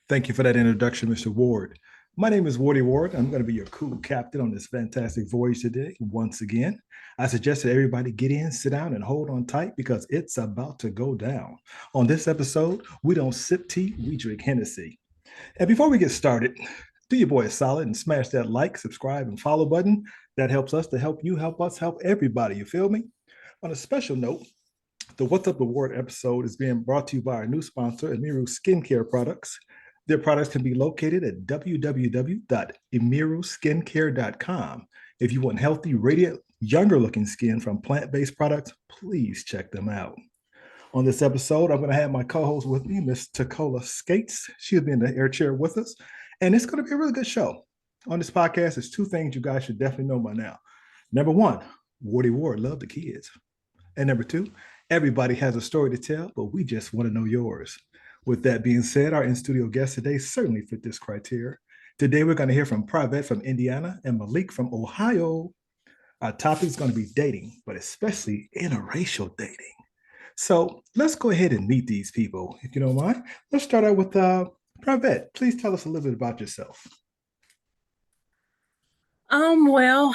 Thank you for that introduction, Mr. Ward. My name is Wardy Ward. I'm going to be your cool captain on this fantastic voyage today. Once again, I suggest that everybody get in, sit down, and hold on tight because it's about to go down. On this episode, we don't sip tea, we drink Hennessy. And before we get started, do your boy a solid and smash that like, subscribe, and follow button. That helps us to help you, help us, help everybody. You feel me? On a special note, the What's Up Award episode is being brought to you by our new sponsor, Emiru Skincare Products. Their products can be located at www.emiruskincare.com. If you want healthy, radiant, younger looking skin from plant-based products, please check them out. On this episode, I'm going to have my co-host with me, Miss Tacola Skates. She'll be in the air chair with us, and it's going to be a really good show. On this podcast, there's two things you guys should definitely know by now. Number one, Wardy Ward loved the kids. And number two, everybody has a story to tell, but we just want to know yours. With that being said, our in-studio guests today certainly fit this criteria. Today, we're going to hear from Pravette from Indiana and Malik from Ohio. Our topic is going to be dating, but especially interracial dating. So let's go ahead and meet these people, if you don't mind. Let's start out with Pravette. Please tell us a little bit about yourself. Well,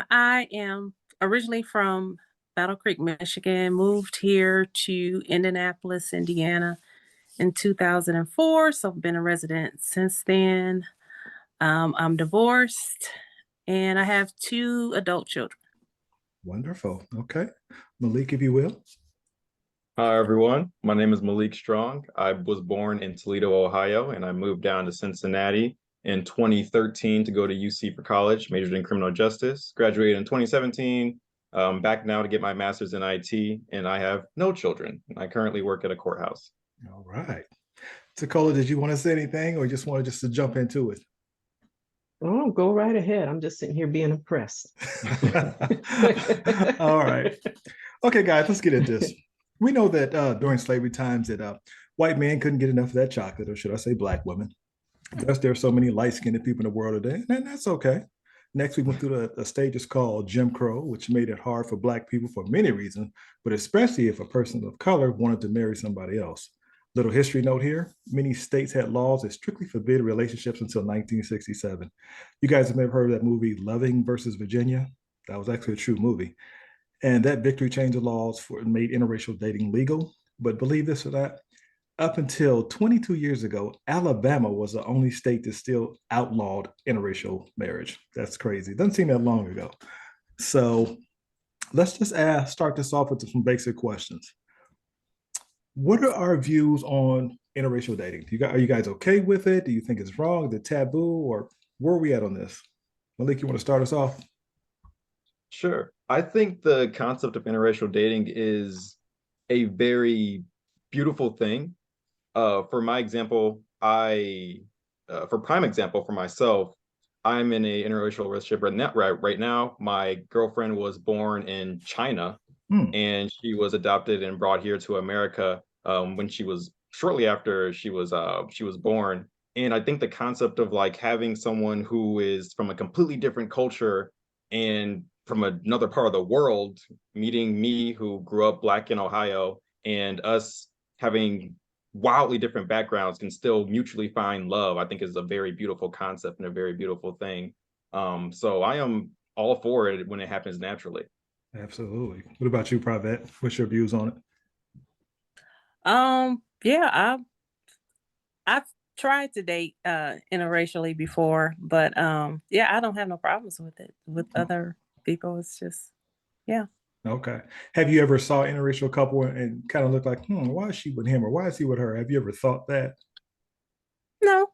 I am originally from Battle Creek, Michigan, moved here to Indianapolis, Indiana in 2004. So I've been a resident since then. I'm divorced and I have two adult children. Wonderful. Okay. Malik, if you will. Hi, everyone. My name is Malik Strong. I was born in Toledo, Ohio, and I moved down to Cincinnati in 2013 to go to UC for college, majored in criminal justice, graduated in 2017, back now to get my master's in IT, and I have no children. I currently work at a courthouse. All right. Tacola, did you want to say anything or just want to jump into it? Oh, go right ahead. I'm just sitting here being impressed. All right. Okay, guys, let's get into this. We know that during slavery times that white men couldn't get enough of that chocolate, or should I say black women. There are so many light-skinned people in the world today, and that's okay. Next, we went through the stages called Jim Crow, which made it hard for black people for many reasons, but especially if a person of color wanted to marry somebody else. Little history note here, many states had laws that strictly forbid relationships until 1967. You guys have ever heard of that movie, Loving versus Virginia? That was actually a true movie. And that victory changed the laws for and made interracial dating legal. But believe this or not, up until 22 years ago, Alabama was the only state that still outlawed interracial marriage. That's crazy. It doesn't seem that long ago. So let's just start this off with some basic questions. What are our views on interracial dating? Are you guys okay with it? Do you think it's wrong, the taboo, or where are we at on this? Malik, you want to start us off? Sure. I think the concept of interracial dating is a very beautiful thing. For my example, for prime example, for myself, I'm in a interracial relationship right now. My girlfriend was born in China, and she was adopted and brought here to America when she was shortly after she was born. And I think the concept of like having someone who is from a completely different culture and from another part of the world, meeting me who grew up Black in Ohio, and us having wildly different backgrounds can still mutually find love, I think is a very beautiful concept and a very beautiful thing. So I am all for it when it happens naturally. Absolutely. What about you, Pravette? What's your views on it? Yeah, I've tried to date interracially before, but yeah, I don't have no problems with it with other people. It's just, yeah. Okay. Have you ever saw an interracial couple and kind of look like, why is she with him or why is he with her? Have you ever thought that? No.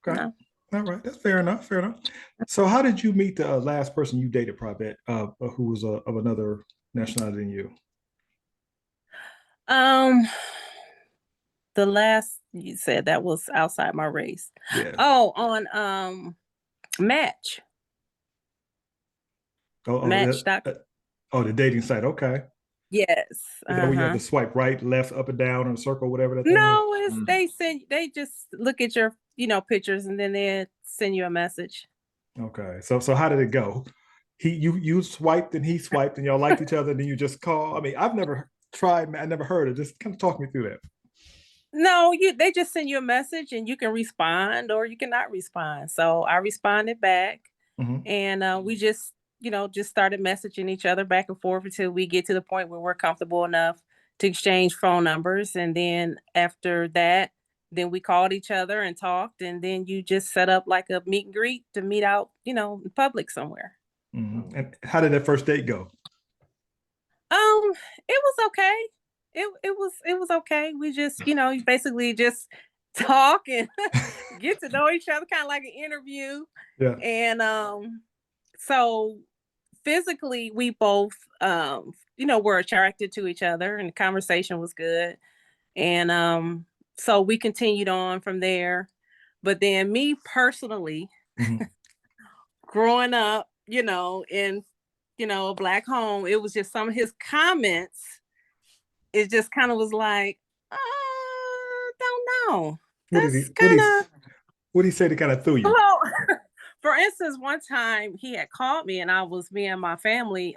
Okay. No. All right. That's fair enough. Fair enough. So how did you meet the last person you dated, Pravette, who was of another nationality than you? Um, the last you said that was outside my race. Yeah. Oh, on Match. Match. The dating site. Okay. Yes. Is that where you have to swipe right, left, up and down, and circle, whatever that thing No, is? it's they just look at your pictures and then they send you a message. Okay. So how did it go? You swiped and he swiped and y'all liked each other and then you just call. I mean, I've never tried, I never heard it. Just kind of talk me through that. No, they just send you a message and you can respond or you cannot respond. So I responded back Mhm. and we just, just started messaging each other back and forth until we get to the point where we're comfortable enough to exchange phone numbers. And then after that, then we called each other and talked. And then you just set up like a meet and greet to meet out, in public somewhere. Mhm. And how did that first date go? It was okay. It was okay. We just, basically just talk and get to know each other, kind of like an interview. Yeah. And so physically we both were attracted to each other and the conversation was good. And so we continued on from there. But then me personally, Mhm. growing up, in a black home, it was just some of his comments. It just kind of was like, don't know. What did he That's what did kind he of what did he say to kind of threw you? well. For instance, one time he had called me, and me and my family.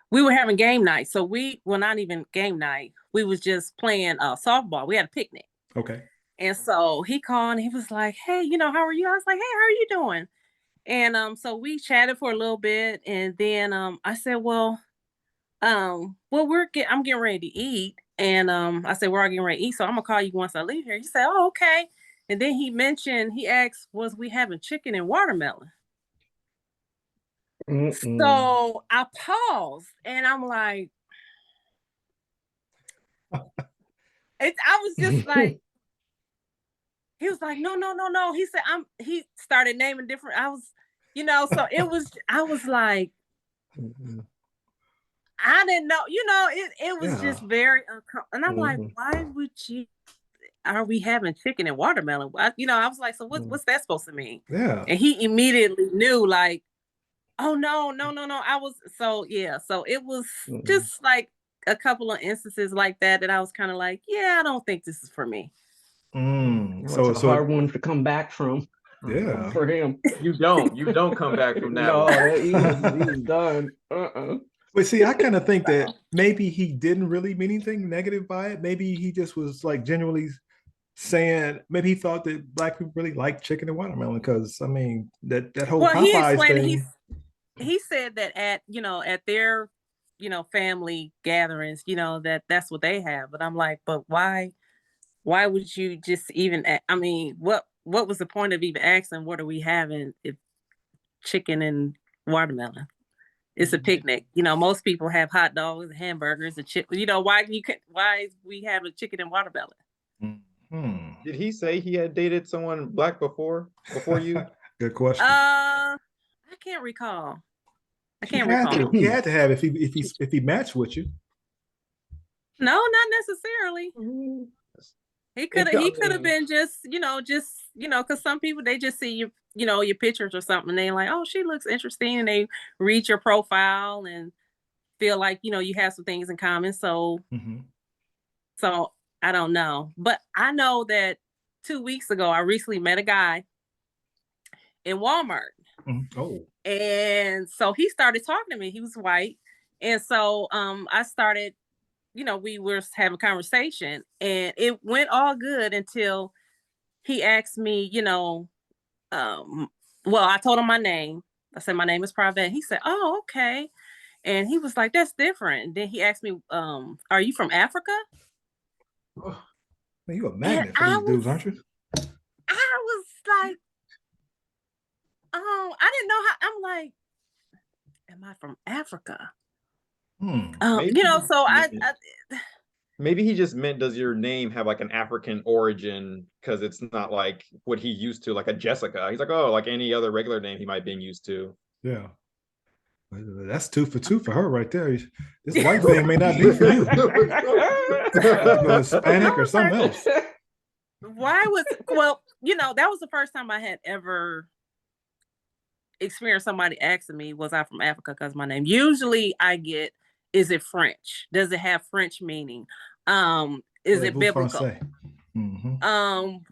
We were having game night, so not even game night. We was just playing softball. We had a picnic, Okay. and so he called. And he was like, "Hey, how are you?" I was like, "Hey, how are you doing?" And so we chatted for a little bit, and then I said, well, I'm getting ready to eat. And I said, we're all getting ready to eat. So I'm gonna call you once I leave here. He said, oh, okay. And then he asked, was we having chicken and watermelon? So I paused and I'm like, I was just like, he was like, no, no, no, no. He said, he started naming different, so I was like, I didn't know, it was Yeah. just very uncomfortable. And I'm like, why would you? Are we having chicken and watermelon? I was like, so what's that supposed to mean? Yeah. And he immediately knew, like, oh no, no, no, no. So it was just like a couple of instances like that I was kind of like, yeah, I don't think this is for me. It's a hard one to come back from. Yeah. For him. You don't come back from that No, one. he was done. But see, I kind of think that maybe he didn't really mean anything negative by it. Maybe he just was like genuinely saying, maybe he thought that black people really like chicken and watermelon because I mean that whole Well, he Popeyes explained thing. he said that at their family gatherings, that's what they have. But I'm like, but why would you just even I mean, what was the point of even asking what are we having if chicken and watermelon? It's a picnic. Most people have hot dogs, hamburgers, and chip. Why is we having chicken and watermelon? Hmm. Did he say he had dated someone black before you? Good question. I can't recall. I He can't had recall. to. He had to have if he matched with you. No, not necessarily. He could have been just, because some people they just see your pictures or something, and they like, oh, she looks interesting, and they read your profile and feel like you have some things in common. So, so I don't know, but I know that 2 weeks ago I recently met a guy in Walmart. Oh. And so he started talking to me. He was white. And so I started, we were having a conversation and it went all good until he asked me, well, I told him my name. I said, my name is Pravette. He said, oh, okay. And he was like, that's different. And then he asked me, are you from Africa? Oh, man, you a And magnet for these dudes, aren't you? I was like, oh, I didn't know how. I'm like, am I from Africa? Maybe So maybe he just meant, does your name have like an African origin? Because it's not like what he used to, like a Jessica. He's like, oh, like any other regular name he might be used to. Yeah. That's 2 for 2 for her right there. This white thing may not be for you. Go Hispanic or something else. well, that was the first time I had ever experienced somebody asking me, was I from Africa? Because my name. Usually I get, is it French? Does it have French meaning? Is it biblical?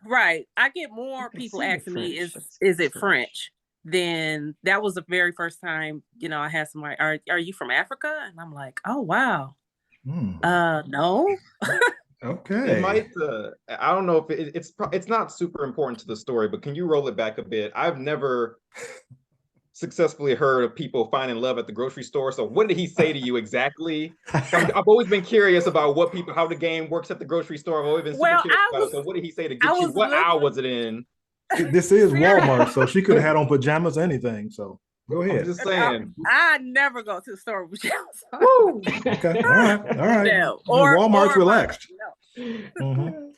Right. I get more people asking me, is it French? Then that was the very first time, I had somebody, are you from Africa? And I'm like, oh wow. No. Oh, It Okay. might. I don't know if it's not super important to the story, but can you roll it back a bit? I've never successfully heard of people finding love at the grocery store. So what did he say to you exactly? I've always been curious about how the game works at the grocery store. I've always been super Well, curious about it. So what did he say to I get you? was What aisle looking was it in? This is Walmart, serious. so she could have had on pajamas or anything. So go I'm ahead. just saying. I never go to the store with pajamas. Woo! Okay. All right. All right. No, Walmart's or relaxed. no. Mhm.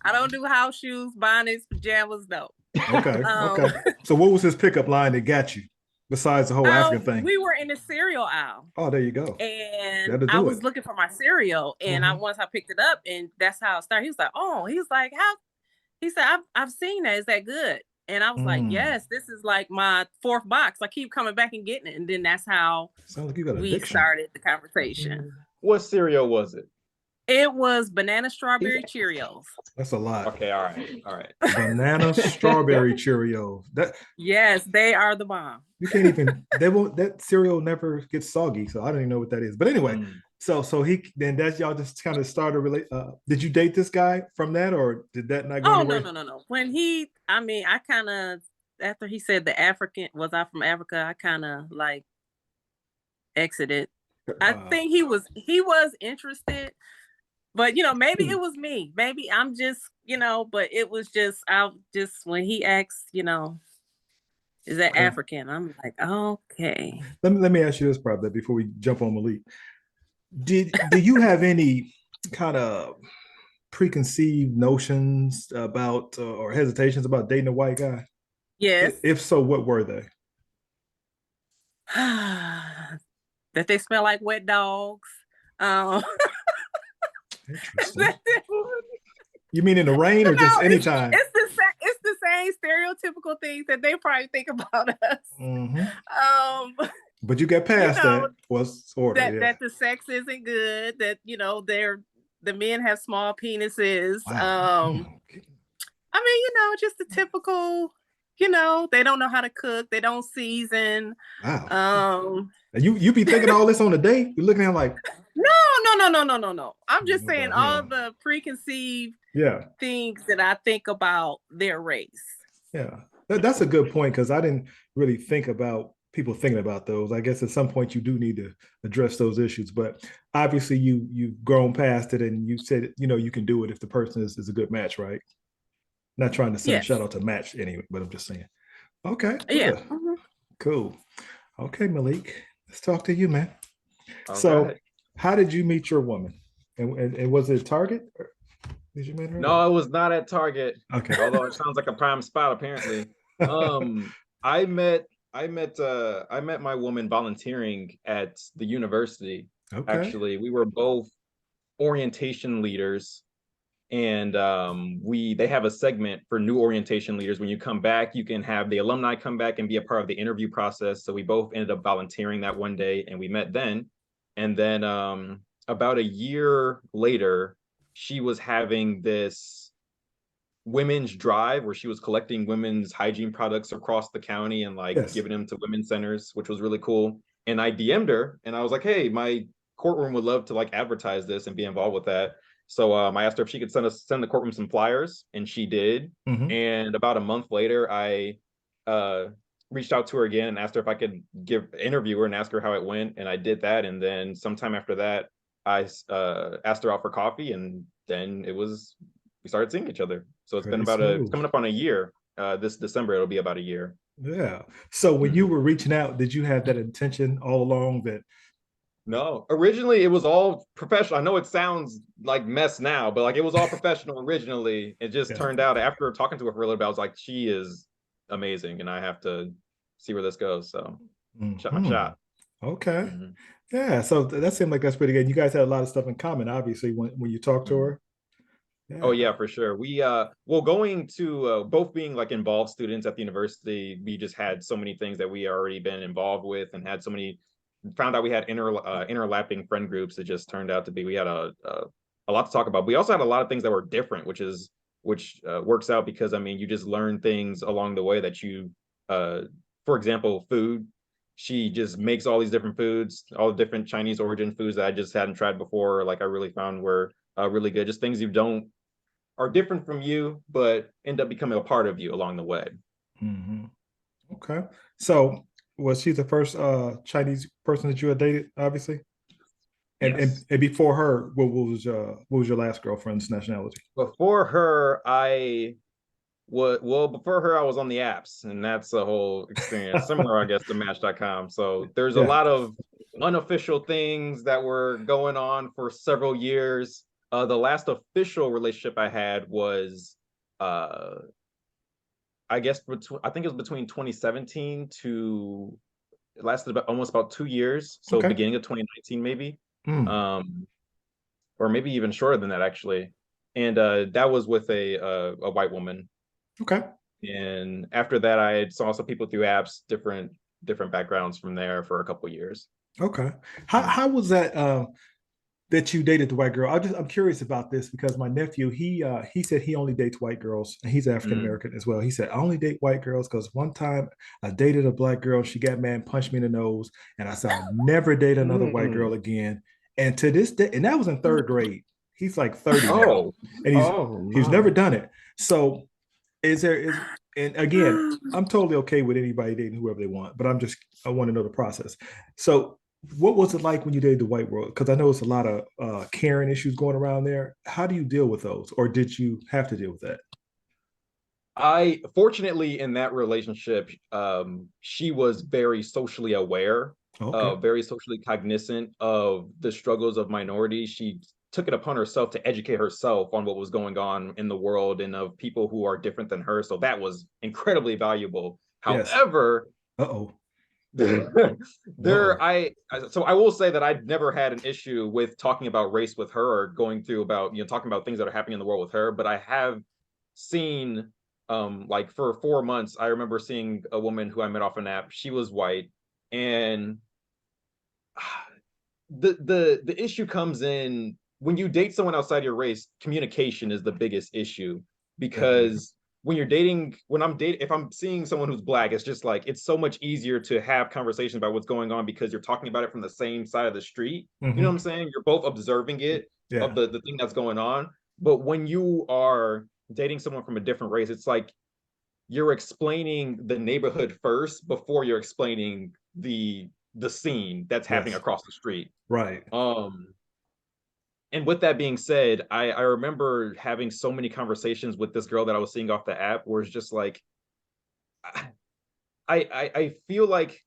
I don't do house shoes, bonnets, pajamas. No. Okay. Um, Okay. So what was his pickup line that got you besides the whole African thing? we were in the cereal aisle, Oh, there you go. and That'll I do was it. looking for my cereal, and Mhm. once I picked it up, and that's how it started. He was like, "Oh," he was like, "How?" He said, "I've seen that. Is that good?" And I was like, Mm. "Yes, this is like my fourth box. I keep coming back and getting it." And then that's how Sounds like you got we addiction. started the conversation. What cereal was it? It was banana strawberry Cheerios. That's a lot. Okay, all right, all right. Banana strawberry Cheerios. That Yes, they are the bomb. you can't even. They won't. That cereal never gets soggy, so I don't even know what that is. But anyway, Mm. so he then that's y'all just kind of started relate. Did you date this guy from that, or did that not go Oh, no, anywhere? no, no, no. I kind of, after he said the African, was I from Africa? I kind of like exited. I think he was interested, but maybe it was me. Maybe I'm just, but it was just, when he asked, is that Okay. African? I'm like, okay. Let me ask you this probably before we jump on Malik. Do you have any kind of preconceived notions about or hesitations about dating a white guy? Yes. If so, what were they? That they smell like wet dogs. Interesting. You mean in the rain or just anytime? It's the same stereotypical things that they probably think about us. Mm-hmm. But you get past that. Was sort of that the sex isn't good. That the men have small penises. Wow. I mean, just the typical. They don't know how to cook. They don't season. Wow. And you be thinking all this on a date? You're looking at him like, no. I'm just saying all the preconceived things that I think about their race. Yeah, that's a good point because I didn't really think about people thinking about those. I guess at some point you do need to address those issues, but obviously you've grown past it and you said you can do it if the person is a good match, right? Not trying to send a shout out to match anyway, but I'm just saying. Okay. Yeah. Mm-hmm. Cool. Okay, Malik, let's talk to you, man. All so, right. How did you meet your woman? And was it Target? Did you meet her? No, it was not at Target. Okay. Although it sounds like a prime spot, apparently. I met my woman volunteering at the university. Okay. Actually, we were both orientation leaders, and they have a segment for new orientation leaders. When you come back, you can have the alumni come back and be a part of the interview process. So we both ended up volunteering that one day, and we met then. And then about a year later, she was having this women's drive where she was collecting women's hygiene products across the county and giving them to women's centers, which was really cool. And I DM'd her and I was like, hey, my courtroom would love to advertise this and be involved with that. So I asked her if she could send the courtroom some flyers, and she did. Mm-hmm. And about a month later, I reached out to her again and asked her if I could interview her and ask her how it went. And I did that. And then sometime after that, I asked her out for coffee, and then we started seeing each other. So it's been it's coming up on a year. This December, it'll be about a year. Yeah. So when you were reaching out, did you have that intention all along that? No, originally it was all professional. I know it sounds like mess now, but it was all professional originally. It just turned out after talking to her for a little bit, I was like, she is amazing, and I have to see where this goes. So shot my shot. Okay. Mm-hmm. Yeah. So that seemed like that's pretty good. You guys had a lot of stuff in common, obviously, when you talked to her. Yeah. Oh yeah, for sure. We going to both being involved students at the university, we just had so many things that we already been involved with, and had so many. Found out we had interlapping friend groups. It just turned out to be we had a lot to talk about. We also had a lot of things that were different, which works out because you just learn things along the way that you for example, food. She just makes all these different foods, all the different Chinese origin foods that I just hadn't tried before. I really found were really good. Just things you don't are different from you, but end up becoming a part of you along the way. Mhm. Okay. So was she the first Chinese person that you had dated, obviously? And Yes. and before her, what was your last girlfriend's nationality? Before her, before her, I was on the apps, and that's a whole experience, similar, I guess, to Match.com. So there's a Yeah. lot of unofficial things that were going on for several years. The last official relationship I had was, uh, I guess, I think it was between 2017 to it lasted almost about 2 years. So Okay. beginning of 2019, maybe, Mm. um, or maybe even shorter than that, actually. And that was with a white woman. Okay. And after that, I had saw some people through apps, different backgrounds from there for a couple years. Okay. How was that that you dated the white girl? I'm curious about this because my nephew, he said he only dates white girls, and he's African Mm. American as well. He said I only date white girls because one time I dated a black girl, she got mad and punched me in the nose, and I said I'll never date another white girl again. And to this day, and that was in third grade. He's like 30 now, Oh, and Oh he's never my. done it. So is and again, I'm totally okay with anybody dating whoever they want, but I want to know the process. So what was it like when you dated the white world? Because I know it's a lot of Karen issues going around there. How do you deal with those, or did you have to deal with that? I fortunately in that relationship, she was very socially aware, Okay. very socially cognizant of the struggles of minorities. She took it upon herself to educate herself on what was going on in the world and of people who are different than her. So that was incredibly valuable. Yes. However, Uh-oh. there Uh-oh. so I will say that I've never had an issue with talking about race with her or going through about talking about things that are happening in the world with her, but I have seen like for 4 months I remember seeing a woman who I met off an app. She was white, and the issue comes in when you date someone outside your race. Communication is the biggest issue, Definitely. because when I'm dating, if I'm seeing someone who's black, it's just like it's so much easier to have conversations about what's going on because you're talking about it from the same side of the street. You know what I'm Hmm. saying? You're both observing it, of Yeah. the thing that's going on. But when you are dating someone from a different race, it's like you're explaining the neighborhood first before you're explaining the scene that's happening Yes. across the street. Right. um and with that being said, I remember having so many conversations with this girl that I was seeing off the app where it's just like I feel like,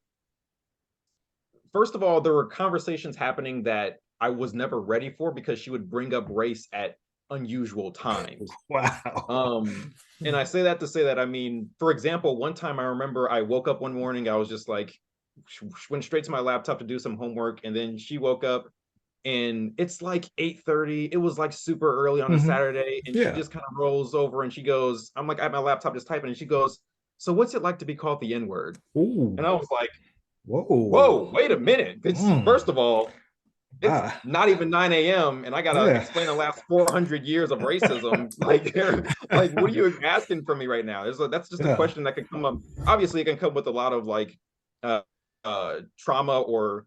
first of all, there were conversations happening that I was never ready for because she would bring up race at unusual times. Wow. Um, and I say that to say that, I mean, for example, one time I remember I woke up one morning, I was just like, went straight to my laptop to do some homework, and then she woke up and it's like 8:30. It was like super early on a Hmm. Saturday, and she Yeah. just kind of rolls over and she goes, I'm like at my laptop just typing, and she goes, "So what's it like to be called the N-word?" And I Ooh. was like, Whoa. "Whoa, wait a minute. It's Mm. first of all, it's Ah. not even 9 a.m. and I gotta Yeah. explain the last 400 years of racism. Like, like, what are you asking from me right now?" That's just a Yeah. question that can come up. Obviously, it can come with a lot of like uh, trauma or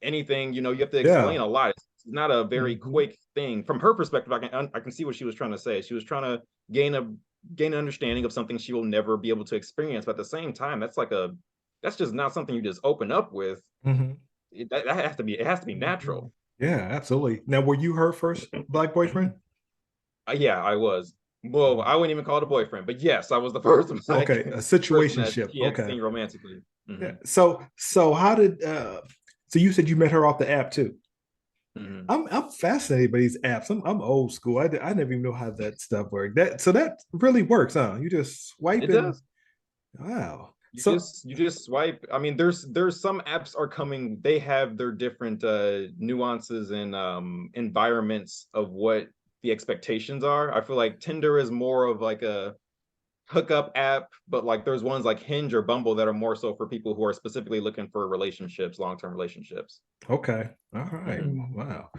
anything. You have to Yeah. explain a lot. It's not a very Hmm. quick thing. From her perspective, I can see what she was trying to say. She was trying to gain a gain an understanding of something she will never be able to experience. But at the same time, that's just not something you just open up with. Hmm. It has to be natural. Yeah, absolutely. Now, were you her first black boyfriend? Yeah, I was. Well, I wouldn't even call it a boyfriend, but yes, I was the first black Okay, a person that situationship. she had Okay. seen romantically. Yeah. Hmm. So how did so you said you met her off the app too? Hmm. I'm fascinated by these apps. I'm old school. I never even know how that stuff worked. That really works, huh? You just swipe It and does. wow. You So just you just swipe. I mean, there's some apps are coming. They have their different nuances and environments of what the expectations are. I feel like Tinder is more of like a hookup app, but like there's ones like Hinge or Bumble that are more so for people who are specifically looking for relationships, long-term relationships. okay. All right. Mhm. Wow.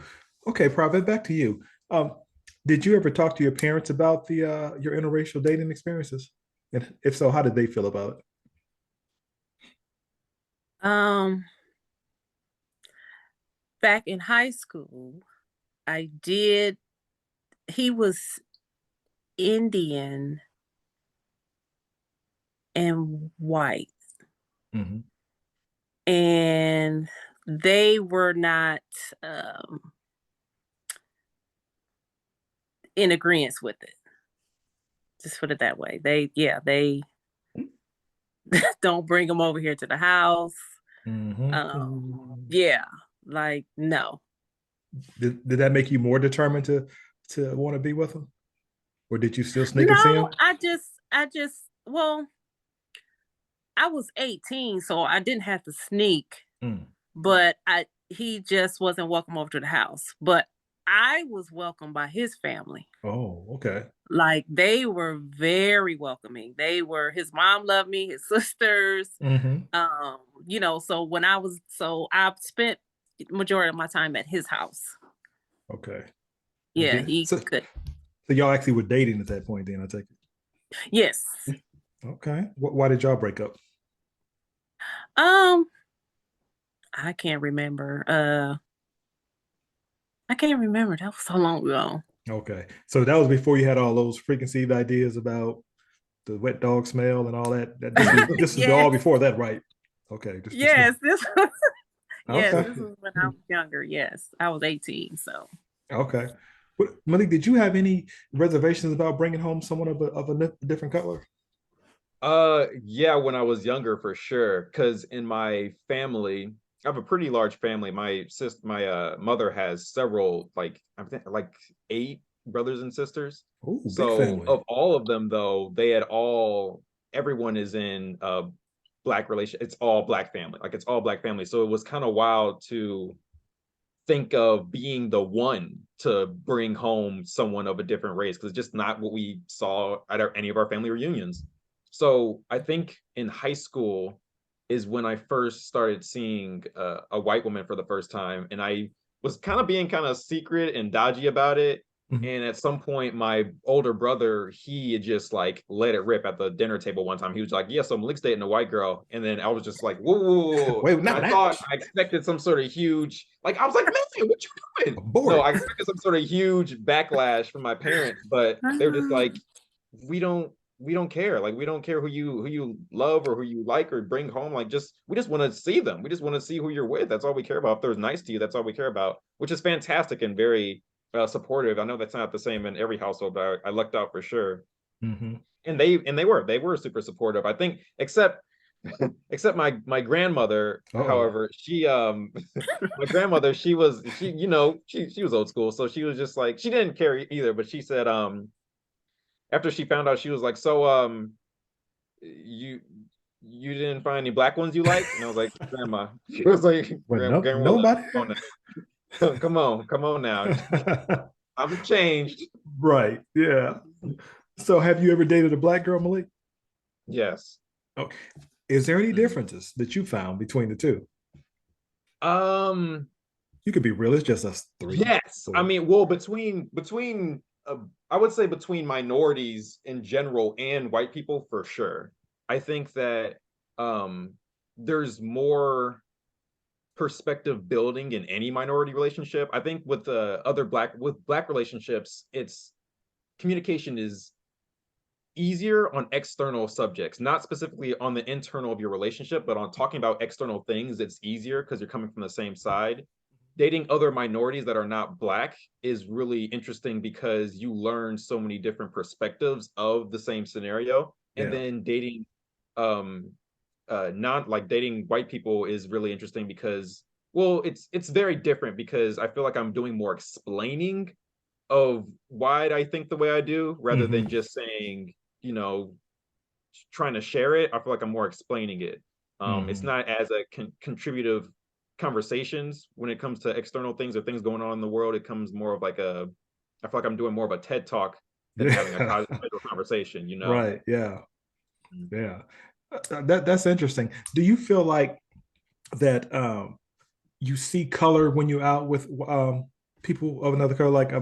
Okay, Private, back to you. Um, did you ever talk to your parents about the your interracial dating experiences? And if so, how did they feel about it? Um, Back in high school, I did he was Indian and white, Mhm. and they were not um, in agreement with it. Just put it that way. They don't bring them over here to the house. Mhm. Yeah, like no. Did that make you more determined to want to be with him, or did you still sneak and see No, him? well, I was 18, so I didn't have to sneak, Mm. but he just wasn't welcome over to the house. But I was welcomed by his family. Oh, okay. Like they were very welcoming. His mom loved me, his sisters. Hmm. Um, so I spent majority of my time at his house. Okay. Yeah, Okay. he So, could. so y'all actually were dating at that point, then I take it. Yes. Okay. Why did y'all break up? Um, I can't remember. I can't remember. That was so long ago. Okay. So that was before you had all those preconceived ideas about the wet dog smell and all that. This is all Yes. before that, right? Okay. Just Yes. Yes, okay. this was when I was younger. Yes. I was 18, so. Okay. Malik, did you have any reservations about bringing home someone of a different color? Yeah, when I was younger for sure. Because in my family, I have a pretty large family. My mother has several, like I think like 8 brothers and sisters. Oh, big So family. of all of them though, everyone is in black relation. It's all black family. Like it's all black family. So it was kind of wild to think of being the one to bring home someone of a different race because it's just not what we saw at any of our family reunions. So I think in high school is when I first started seeing a white woman for the first time, and I was kind of being kind of secret and dodgy about it. Mhm. And at some point, my older brother, he had just like let it rip at the dinner table one time. He was like, "Yeah, so Malik's dating a white girl," and then I was just like, "Whoa, whoa, whoa, whoa." Wait, And not I that. thought I expected some sort of huge, like I was like, "Man, what you doing?" No, Abort. I expected some sort of huge backlash from my parents, but they were just like, "We don't we don't care. Like we don't care who you love or who you like or bring home. Like just we just want to see them. We just want to see who you're with. That's all we care about. If they're nice to you, that's all we care about." Which is fantastic and very supportive. I know that's not the same in every household, but I lucked out for sure. Hmm. And they were super supportive. I think except my grandmother, Oh, however, she my grandmother, she was old school, so she was just like she didn't care either, but she said after she found out, she was like, "So, you you didn't find any black ones you like?" And I was like, "Grandma," she was like, but no, Grandma, look, nobody. come on now, come on now, I've changed." Right. Yeah. So, have you ever dated a black girl, Malik? Yes. Oh, is there any Mhm. differences that you found between the two? Um, You could be real. It's just us three, yes. I four. mean, well, between I would say between minorities in general and white people for sure. I think that um there's more perspective building in any minority relationship. I think with the other black relationships, it's communication is easier on external subjects, not specifically on the internal of your relationship, but on talking about external things, it's easier because you're coming from the same side. Dating other minorities that are not black is really interesting because you learn so many different perspectives of the same scenario. And Yeah. then um not like dating white people is really interesting because well it's very different because I feel like I'm doing more explaining of why I think the way I do rather than Hmm. just saying, you know, trying to share it. I feel like I'm more explaining it. It's Hmm. not as a contributive conversations when it comes to external things or things going on in the world. It comes more of like I feel like I'm doing more of a TED talk than having a Yeah. casual conversation, you know? Right. Yeah. Yeah. That's interesting. Do you feel like that you see color when you're out with people of another color? Like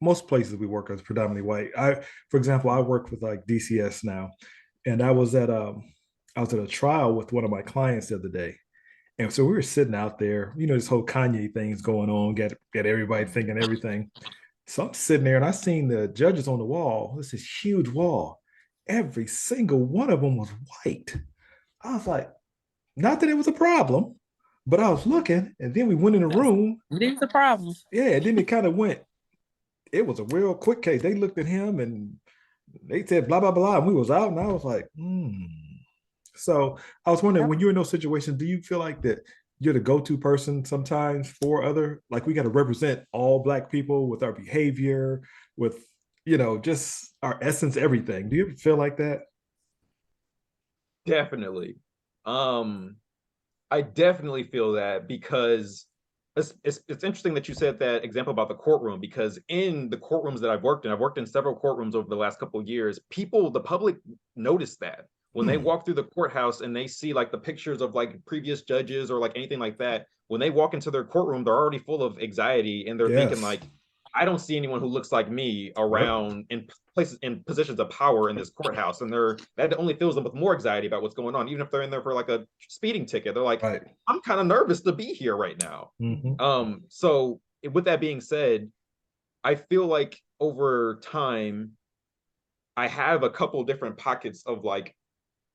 most places we work is predominantly white. For example, I work with like DCS now, and I was at a trial with one of my clients the other day, and so we were sitting out there. This whole Kanye thing's going on, get everybody thinking everything. So I'm sitting there and I seen the judges on the wall. This is huge wall. Every single one of them was white. I was like, not that it was a problem, but I was looking, and then we went in the room. It is a problem. Yeah, and then it kind of went. It was a real quick case. They looked at him and they said blah blah blah, and we was out, and I was like, hmm. So I was wondering, Yep. when you're in those situations, do you feel like that you're the go-to person sometimes for other, like we got to represent all Black people with our behavior, with just our essence, everything? Do you feel like that? Definitely. Um, I definitely feel that because it's interesting that you said that example about the courtroom, because in the courtrooms that I've worked in several courtrooms over the last couple of years, the public notice that when they Hmm. walk through the courthouse and they see like the pictures of like previous judges or like anything like that, when they walk into their courtroom, they're already full of anxiety and they're thinking Yes. like, I don't see anyone who looks like me Yep. around in places in positions of power in this courthouse, and that only fills them with more anxiety about what's going on, even if they're in there for like a speeding ticket. They're like, Right. I'm kind of nervous to be here right now. Hmm. So with that being said, I feel like over time, I have a couple different pockets of like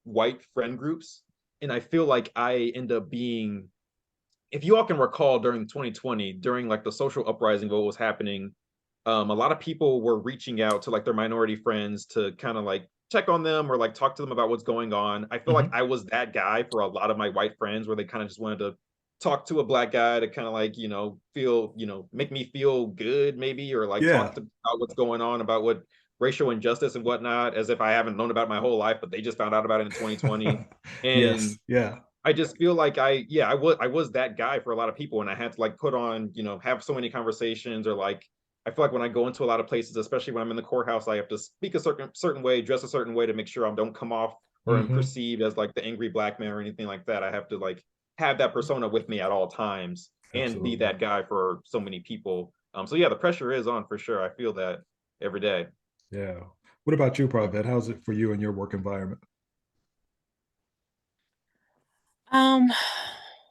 white friend groups, and I feel like I end up being, if you all can recall, during 2020, during like the social uprising, what was happening, a lot of people were reaching out to like their minority friends to kind of like check on them or like talk to them about what's going on. I feel like Hmm. I was that guy for a lot of my white friends, where they kind of just wanted to talk to a Black guy to kind of like, feel, make me feel good maybe, or like Yeah. about what's going on, about what racial injustice and whatnot, as if I haven't known about my whole life, but they just found out about it in 2020. Yes. And Yeah. I just feel like I was that guy for a lot of people, and I had to like put on, have so many conversations, or like I feel like when I go into a lot of places, especially when I'm in the courthouse, I have to speak a certain way, dress a certain way to make sure I don't come off or am Hmm. perceived as like the angry Black man or anything like that. I have to like have that persona with me at all times and be Absolutely. that guy for so many people. So yeah, the pressure is on for sure. I feel that every day. Yeah. What about you, Private? How's it for you in your work environment? Um,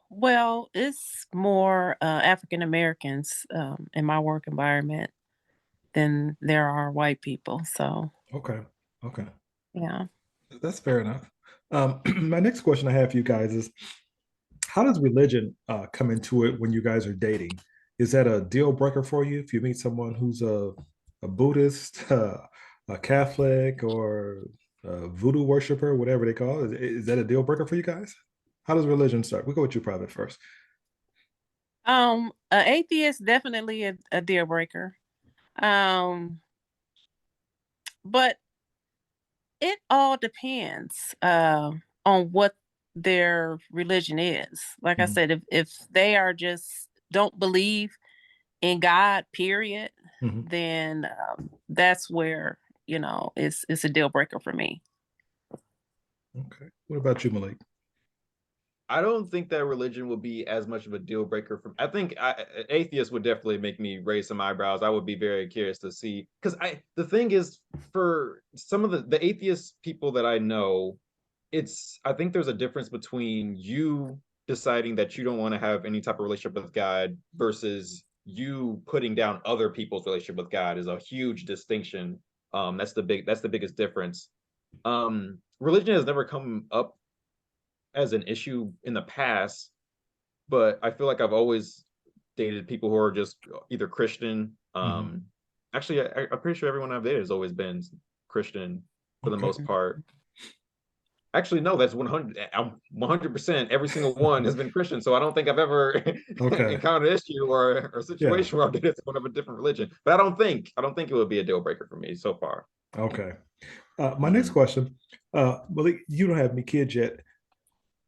well, it's more African Americans in my work environment than there are white people. So, Okay. Okay. yeah. That's fair enough. My next question I have for you guys is, how does religion come into it when you guys are dating? Is that a deal breaker for you if you meet someone who's a Buddhist, a Catholic, or a voodoo worshiper, whatever they call it? Is that a deal breaker for you guys? How does religion start? We'll go with you, Private, first. An atheist definitely a deal breaker. Um, but it all depends on what their religion is. Like I Mhm. said, if they are just don't believe in God, period, Mhm. then that's where it's a deal breaker for me. Okay. What about you, Malik? I don't think that religion would be as much of a deal breaker for. I think atheist would definitely make me raise some eyebrows. I would be very curious to see, because the thing is, for some of the atheist people that I know, I think there's a difference between you deciding that you don't want to have any type of relationship with God versus you putting down other people's relationship with God is a huge distinction. That's the biggest difference. Religion has never come up as an issue in the past, but I feel like I've always dated people who are just either Christian. Mhm. Actually, I'm pretty sure everyone I've dated has always been Christian for the Okay. most part. Actually, no, that's 100. I'm 100%. Every single one has been Christian, so I don't think I've ever Okay. encountered an issue or a Yeah. situation where I've dated someone of a different religion. But I don't think it would be a deal breaker for me so far. Okay. My next Mhm. question, Malik, you don't have any kids yet.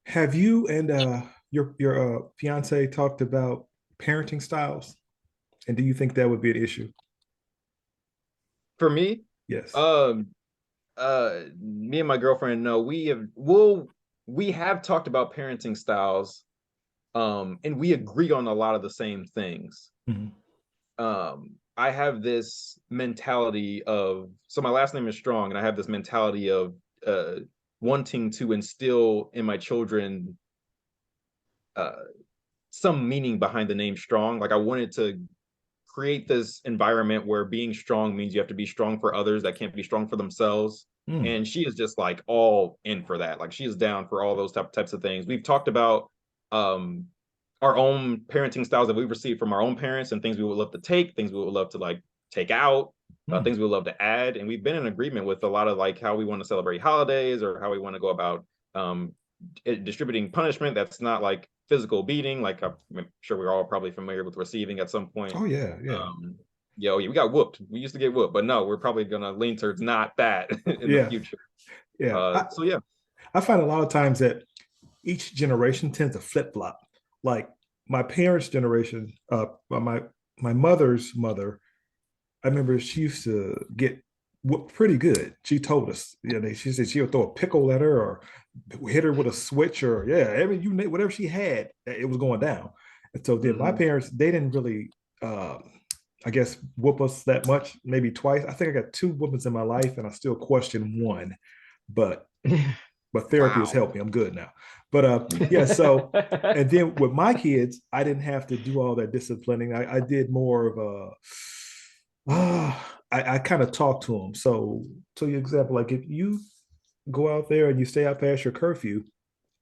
Have you and your fiance talked about parenting styles? And do you think that would be an issue? For me, Yes. um, me and my girlfriend, no, we have talked about parenting styles, and we agree on a lot of the same things. Mhm. I have this mentality of, so my last name is Strong, and I have this mentality of uh wanting to instill in my children uh some meaning behind the name Strong. Like I wanted to create this environment where being strong means you have to be strong for others that can't be strong for themselves. And she is just like all in for that. Like she is down for all those types of things. We've talked about our own parenting styles that we've received from our own parents and things we would love to take, things we would love to like take out, things we would love to add. And we've been in agreement with a lot of like how we want to celebrate holidays or how we want to go about distributing punishment that's not like physical beating. Like I'm sure we're all probably familiar with receiving at some point. Oh yeah. Yeah, we got whooped. We used to get whooped, but no, we're probably gonna lean towards not that in the future. So yeah, I find a lot of times that each generation tends to flip flop. Like my parents' generation, my mother's mother, I remember she used to get whooped pretty good. She told us, she said she would throw a pickle at her or hit her with a switch or whatever she had, it was going down. And so then my parents, they didn't really I guess whoop us that much, maybe twice. I think I got 2 whoopings in my life and I still question one, but therapy has helped me. I'm good now. But so and then with my kids, I didn't have to do all that disciplining. I did more of I kind of talked to them. So your example, like if you go out there and you stay out past your curfew,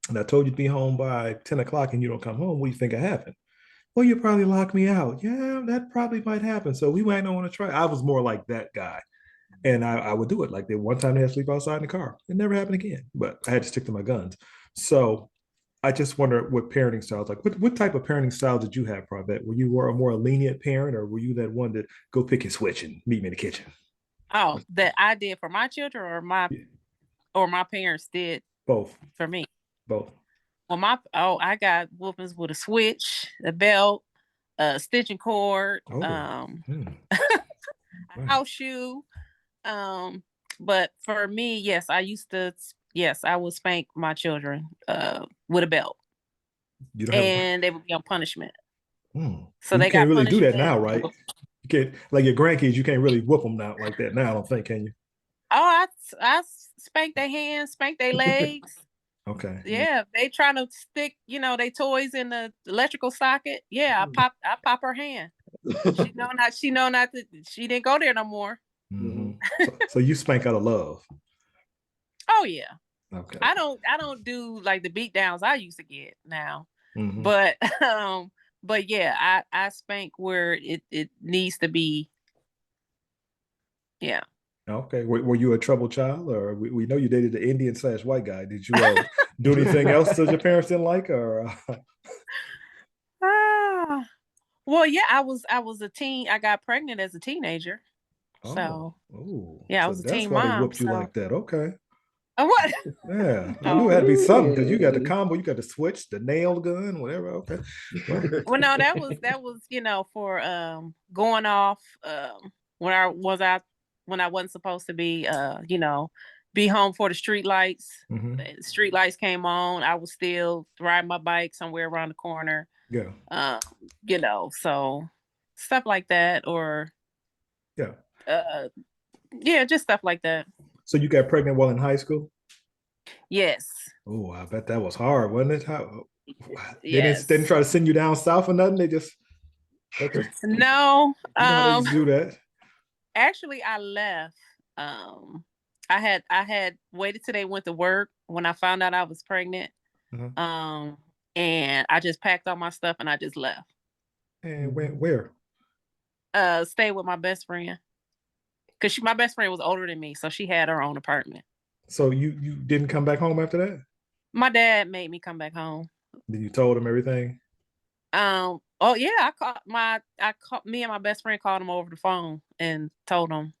and I told you to be home by 10 o'clock and you don't come home, what do you think happened? Well, you probably lock me out. Yeah, that probably might happen. So we might not want to try. I was more like that guy. And I would do it. Like the one time they had to sleep outside in the car. It never happened again. But I had to stick to my guns. So I just wonder what parenting styles, like what type of parenting style did you have, Pravette? Were you a more lenient parent or were you that one to go pick and switch and meet me in the kitchen? Oh, that I did for my children or my parents did both for me. Both. Well, I got whoopings with a switch, a belt, a stitching cord, a house shoe. But for me, yes, I would spank my children with a belt. And they would be on punishment. So they can't really do that now, right? You can't, like your grandkids, you can't really whoop them now like that now, I don't think, can you? Oh, I spank their hands, spank their legs. Okay. Yeah, they trying to stick, they toys in the electrical socket. Yeah, I pop her hand. She didn't go there no more. So you spank out of love. Oh yeah. Okay. I don't do like the beat downs I used to get now. But yeah, I spank where it needs to be. Yeah. Okay. Were you a troubled child, or we know you dated the Indian/white guy? Did you do anything else that your parents didn't like, or? Well, yeah, I was a teen. I got pregnant as a teenager. I was a teen mom. That's why they whooped you like that. Okay. What? Yeah, I knew it had to be something because you got the combo, you got the switch, the nail gun, whatever. Okay. Well, no, that was for going off when I wasn't supposed to be be home for the street lights. The street lights came on. I was still riding my bike somewhere around the corner. Yeah. So stuff like that, or just stuff like that. So you got pregnant while in high school? Yes. Oh, I bet that was hard, wasn't it? Yes. They didn't try to send you down south or nothing? They just no. You know how they do that. Actually, I left. I had waited till they went to work when I found out I was pregnant. And I just packed all my stuff and I just left. And where? Stayed with my best friend. Because my best friend was older than me, so she had her own apartment. So you didn't come back home after that? My dad made me come back home. Then you told him everything? Oh yeah, me and my best friend called him over the phone and told him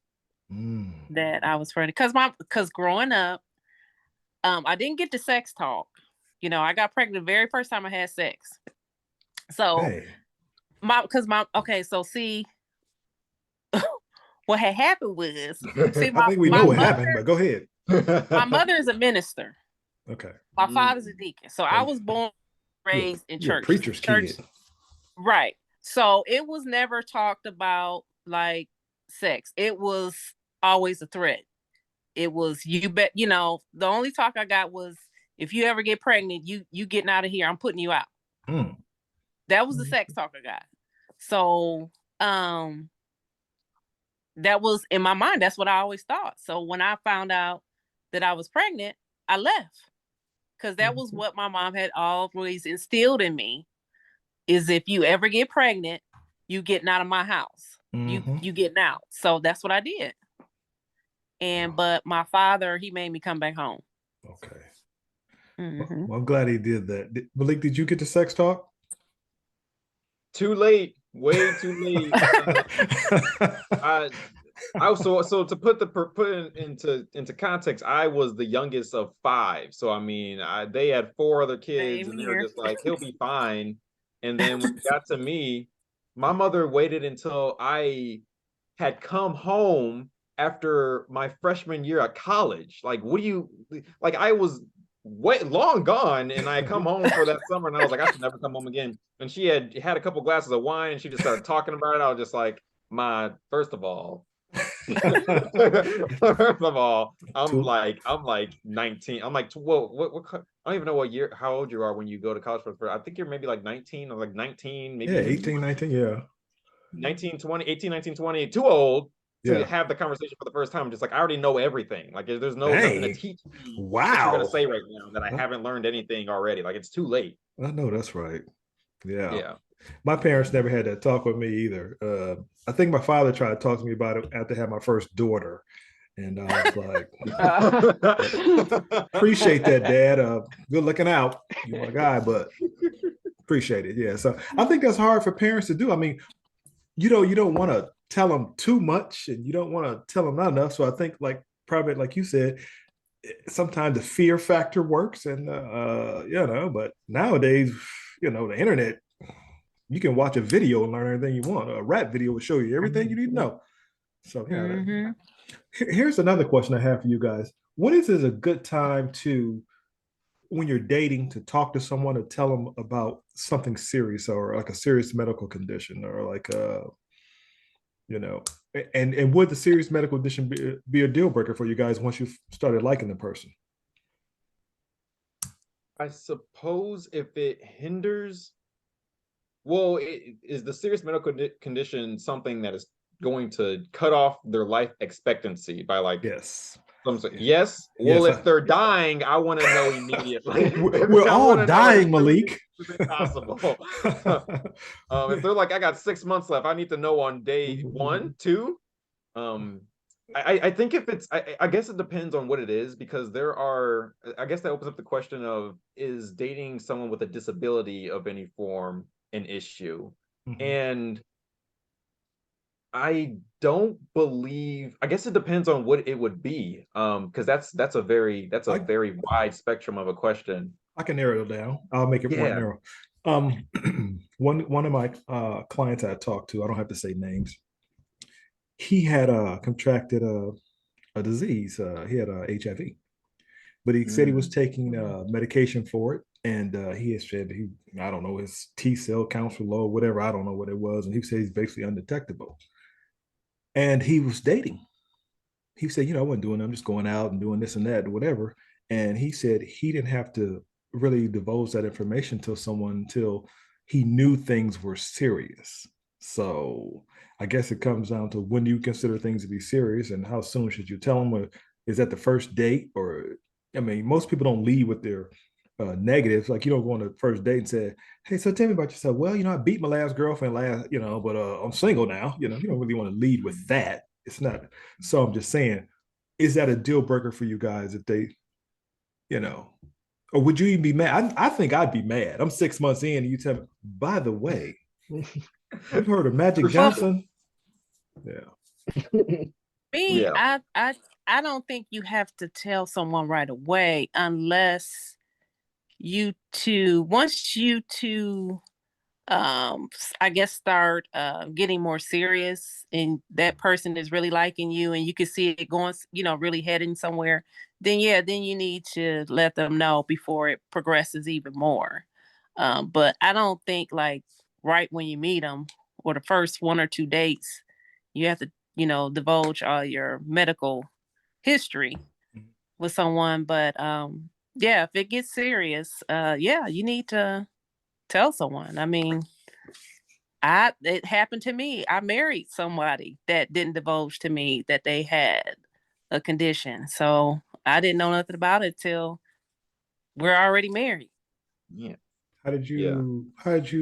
that I was pregnant. Because growing up, I didn't get the sex talk. I got pregnant the very first time I had sex. So what had happened was, I think we know what happened, but go ahead. My mother is a minister. Okay. My father's a deacon. So I was born, raised in church. Preacher's kid. Right. So it was never talked about like sex. It was always a threat. It was, you bet, the only talk I got was, if you ever get pregnant, you getting out of here. I'm putting you out. That was the sex talk I got. So um, that was in my mind. That's what I always thought. So when I found out that I was pregnant, I left because that was what my mom had always instilled in me. Is if you ever get pregnant, you getting out of my house. You getting out. So that's what I did. And but my father, he made me come back home. Okay. Mm-hmm. Well, I'm glad he did that. Malik, did you get the sex talk? Too late, way too late. I so to put into context, I was the youngest of five. So I mean, they had four other kids, Same and they were here. just like, he'll be fine. And then when it got to me, my mother waited until I had come home after my freshman year at college. Like, what do you like? I was way long gone, and I come home for that summer, and I was like, I should never come home again. And she had a couple glasses of wine, and she just started talking about it. I was just like, my first of all, first of all, I'm like 19. I'm like, what I don't even know what year, how old you are when you go to college for. I think you're maybe like 19 or like 19, maybe Yeah, 18, 19, yeah. 19, 20, 18, 19, 20, too old to Yeah. have the conversation for the first time. Just like, I already know everything. Like, there's nothing to Dang. teach me that you're gonna Wow. say right now that I haven't learned anything already. Like, it's too late. I know that's right. Yeah. Yeah. My parents never had that talk with me either. I think my father tried to talk to me about it after I had my first daughter. And I was like, appreciate that, Dad. Good looking out. You're my guy, but appreciate it. Yeah. So I think that's hard for parents to do. I mean, you don't want to tell them too much and you don't want to tell them not enough. So I think like probably like you said, sometimes the fear factor works and but nowadays, the internet, you can watch a video and learn everything you want. A rap video will show you everything you need to know. So yeah. Here's another question I have for you guys. What is a good time to when you're dating to talk to someone to tell them about something serious or like a serious medical condition or like you know and would the serious medical condition be a deal breaker for you guys once you've started liking the person? I suppose if it hinders, well, is the serious medical condition something that is going to cut off their life expectancy by like Yes. Yes. Well, Yes. if they're dying, I want to know immediately. We're all dying, Malik. Possible. If they're like, I got 6 months left, I need to know on day 1, 2. I think if it's, I guess it depends on what it is, because I guess that opens up the question of, is dating someone with a disability of any form an issue? And I don't believe, I guess it depends on what it would be. Because that's a very wide spectrum of a question. I can narrow it down. I'll make it more narrow. One of my clients I talked to, I don't have to say names. He had contracted a disease. He had HIV, but he said he was taking medication for it, and he had said I don't know, his T cell counts were low, whatever. I don't know what it was, and he said he's basically undetectable. And he was dating. He said, I wasn't doing. I'm just going out and doing this and that, whatever. And he said he didn't have to really divulge that information until he knew things were serious. So I guess it comes down to, when do you consider things to be serious, and how soon should you tell them? Or is that the first date? Or, I mean, most people don't lead with their negatives. Like, you don't go on the first date and say, hey, so tell me about yourself. Well, I beat my last girlfriend but I'm single now. You don't really want to lead with that. It's not. So I'm just saying, is that a deal breaker for you guys if they, or would you even be mad? I think I'd be mad. I'm 6 months in, and you tell me, by the way, you've heard of Magic Johnson? Yeah. Me, I don't think you have to tell someone right away unless once you two I guess start getting more serious, and that person is really liking you and you can see it going, really heading somewhere, then you need to let them know before it progresses even more. But I don't think like right when you meet them or the first 1 or 2 dates, you have to, divulge all your medical history with someone. But if it gets serious, you need to tell someone. I mean, it happened to me. I married somebody that didn't divulge to me that they had a condition. So I didn't know nothing about it till we're already married. Yeah. How did Yeah. how did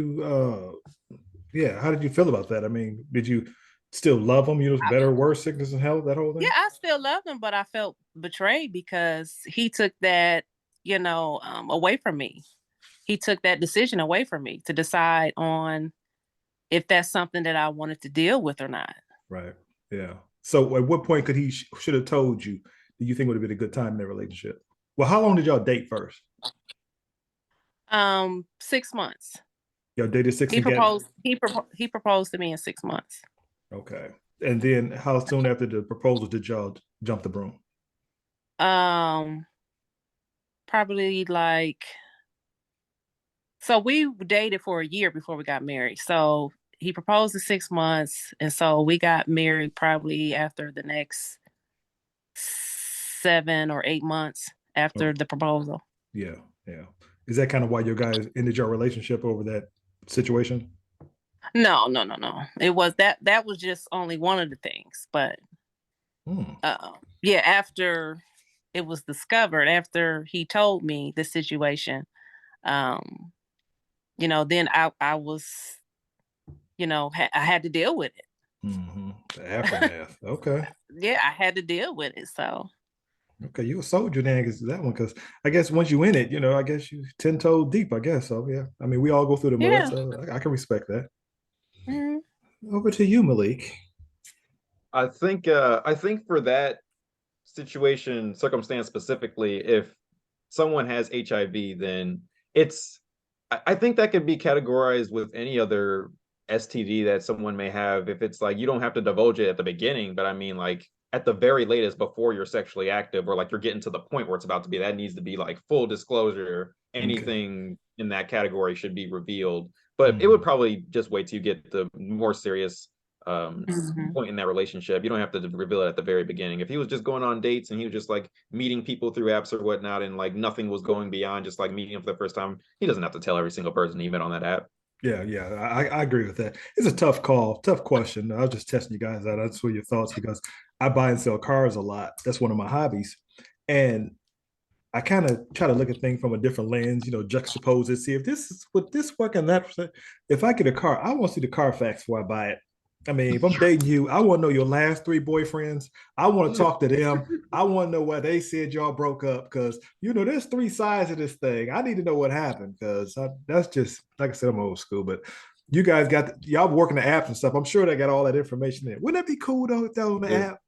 you feel about that? I mean, did you still love him? You know, better, worse, sickness and health, that whole Yeah, thing? I still loved him, but I felt betrayed because he took that, away from me. He took that decision away from me to decide on if that's something that I wanted to deal with or not. Right. Yeah. So at what point could he should have told you? Do you think would have been a good time in their relationship? Well, how long did y'all date first? 6 months. Y'all dated six He and got proposed. He proposed to me in 6 months. okay. And then how soon after the proposal did y'all jump the broom? Um, Probably like, so we dated for a year before we got married. So he proposed in 6 months, and so we got married probably after the next 7 or 8 months Oh, after the proposal. yeah, yeah. Is that kind of why you guys ended your relationship over that situation? No, no, no, no. It was that that was just only one of the things, but Hmm. yeah, after it was discovered, after he told me the situation, um, then I was, I had to deal with Mm-hmm. The aftermath. Okay. yeah, I had to deal with it. So Okay, you a soldier then, because that one. Because I guess once you in it, I guess you 10 toes deep. I guess so. Yeah. I mean, we all go through the mud, yeah. so I can respect that. Mhm. Over to you, Malik. I think for that situation, circumstance specifically, if someone has HIV, then it's I think that could be categorized with any other STD that someone may have. If it's like you don't have to divulge it at the beginning, but I mean like at the very latest before you're sexually active or like you're getting to the point where it's about to be, that needs to be like full disclosure. Okay. Anything in that category should be revealed. But it would Mhm. probably just wait till you get the more serious um Mhm. point in that relationship. You don't have to reveal it at the very beginning. If he was just going on dates and he was just like meeting people through apps or whatnot, and like nothing was going beyond just like meeting him for the first time, he doesn't have to tell every single person he met on that app. Yeah, yeah, I agree with that. It's a tough call, tough question. I was just testing you guys out. I just want your thoughts because I buy and sell cars a lot. That's one of my hobbies. And I kind of try to look at things from a different lens, juxtapose it, see if this is would this work and that. If I get a car, I want to see the Carfax before I buy it. I mean, if I'm dating you, I want to know your last three boyfriends. I want to talk to them. I want to know why they said y'all broke up because there's three sides of this thing. I need to know what happened because that's just like I said, I'm old school, but you guys got y'all working the apps and stuff. I'm sure they got all that information there. Wouldn't that be cool though if that was on the Yeah. app?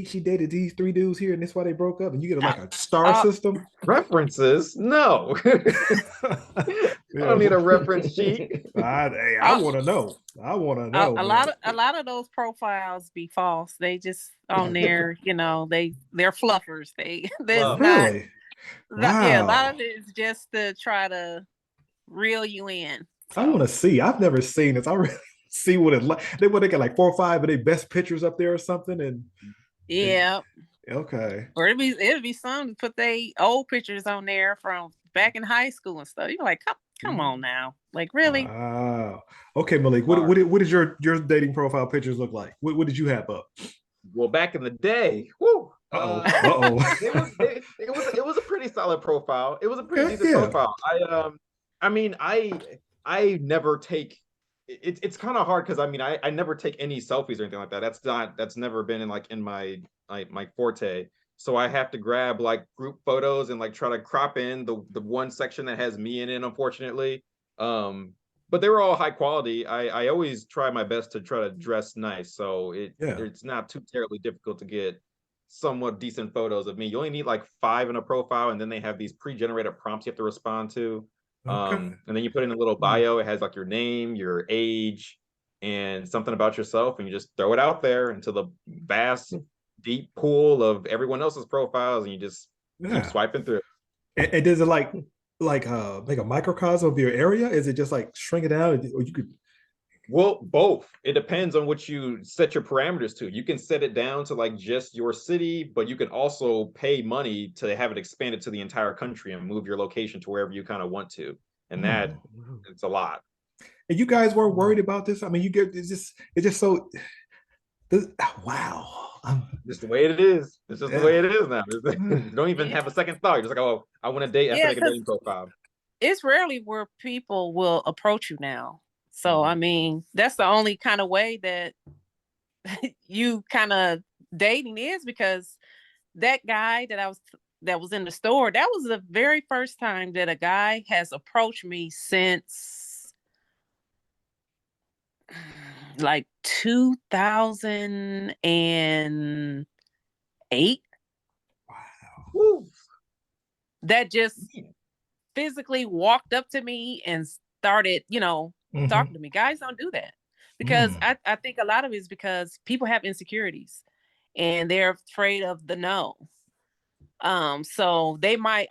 She dated these three dudes here, and that's why they broke up. And you get Uh, like a star uh, system. References? No. I Yeah, don't need a reference sheet. I uh, want to know. I want to a, know, a man. lot of a lot of those profiles be false. They just on there, they're fluffers. There's Love. not. Really? Yeah, a lot Wow. of it is just to try to reel you in. I want So to see. I've never seen this. I really see what it like. They got like 4 or 5 of their best pictures up there or something. And yeah, okay. or it'd be some to put they old pictures on there from back in high school and stuff. You're like, come on now, like really? Wow. Okay, Malik. What All what right. did, what did your dating profile pictures look like? What did you have up? Well, back in the day, whoo, Uh-oh. Uh-oh. it was a pretty solid profile. It was a pretty Okay, decent yeah. profile. I mean I never take it's kind of hard because I mean I never take any selfies or anything like that. That's never been in like in my forte. So I have to grab like group photos and like try to crop in the one section that has me in it, unfortunately. Um, but they were all high quality. I always try my best to try to dress nice, so Yeah. it's not too terribly difficult to get somewhat decent photos of me. You only need like 5 in a profile, and then they have these pre-generated prompts you have to respond to. Okay. And then you put in a little Hmm. bio. It has like your name, your age, and something about yourself, and you just throw it out there into the vast, deep pool of everyone else's profiles, and you just keep Yeah. swiping through. And does it like a microcosm of your area? Is it just like shrink it down, or you could? Well, both. It depends on what you set your parameters to. You can set it down to like just your city, but you can also pay money to have it expanded to the entire country and move your location to wherever you kind of want to. And that Hmm. it's a lot. And you guys weren't worried about this? I mean, you get it's just so wow. Just the way it is. It's just the way it is now. You don't even Yeah. have a second thought. You're just like, oh, I want to date. I have to Yeah, make a dating profile. it's rarely where people will approach you now. So, I mean, that's the only kind of way that you kind of dating is, because that guy that was in the store, that was the very first time that a guy has approached me since like 2008. Woo. That just physically walked up to me and started, talking to me. Guys don't do that, because I think a lot of it is because people have insecurities and they're afraid of the no. So they might,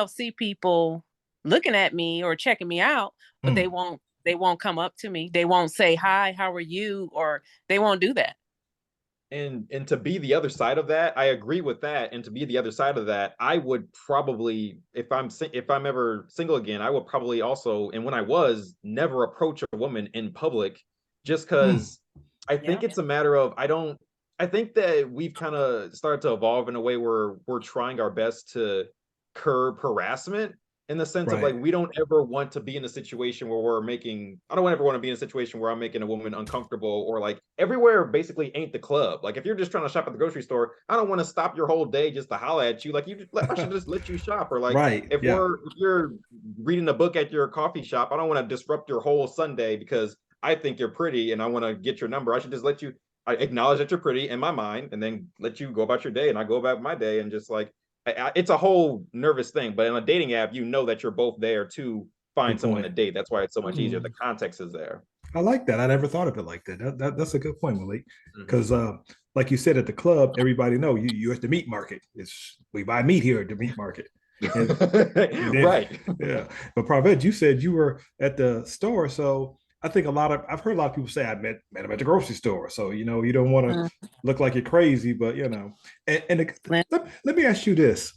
see people looking at me or checking me out, but they won't come up to me. They won't say, hi, how are you? Or they won't do that. And to be the other side of that, I agree with that. And to be the other side of that, I would probably, if I'm ever single again, I would probably also, and when I was, never approach a woman in public, just because I think it's a matter of I think that we've kind of started to evolve in a way where we're trying our best to curb harassment, in the sense of like, we don't ever want to be in a situation where I don't ever want to be in a situation where I'm making a woman uncomfortable, or like everywhere basically ain't the club. Like if you're just trying to shop at the grocery store, I don't want to stop your whole day just to holler at you. Like I should just let you shop. Or like if you're reading a book at your coffee shop, I don't want to disrupt your whole Sunday because I think you're pretty and I want to get your number. I should just let you, I acknowledge that you're pretty in my mind, and then let you go about your day, and I go about my day, and just like, it's a whole nervous thing. But in a dating app, you know that you're both there to find someone to date. That's why it's so much easier. The context is there. I like that. I never thought of it like that. That's a good point, Malik. Because like you said, at the club, everybody know you at the meat market. We buy meat here at the meat market. And then, right. Yeah. But Praved, you said you were at the store. So I think I've heard a lot of people say I met him at the grocery store. So, you don't want to look like you're crazy, but let me ask you this.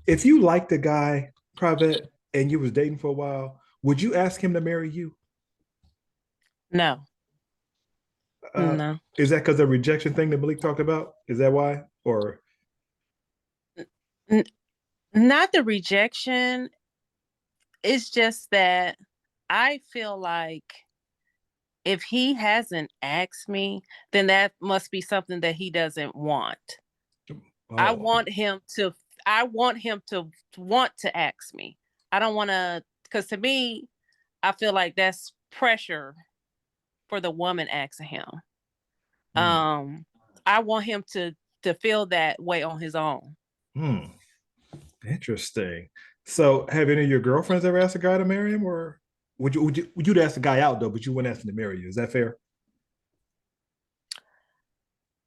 If you liked a guy, Praved, and you was dating for a while, would you ask him to marry you? No. No. Is that because of the rejection thing that Malik talked about? Is that why? Or not the rejection. It's just that I feel like if he hasn't asked me, then that must be something that he doesn't want. I want him to want to ask me. I don't want to, because to me, I feel like that's pressure for the woman asking him. I want him to feel that way on his own. Interesting. So have any of your girlfriends ever asked a guy to marry him, or would you ask the guy out though, but you wouldn't ask him to marry you? Is that fair?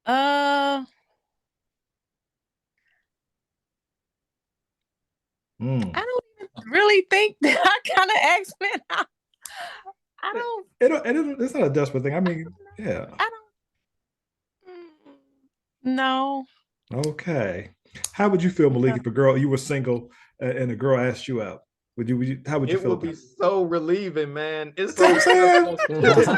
I don't even really think that I kind of asked men out. I don't. It's not a desperate thing. I mean, yeah. I don't. No. Okay. How would you feel, Malik, if you were single and a girl asked you out? How would you feel? It would be so relieving, man. It's so I'm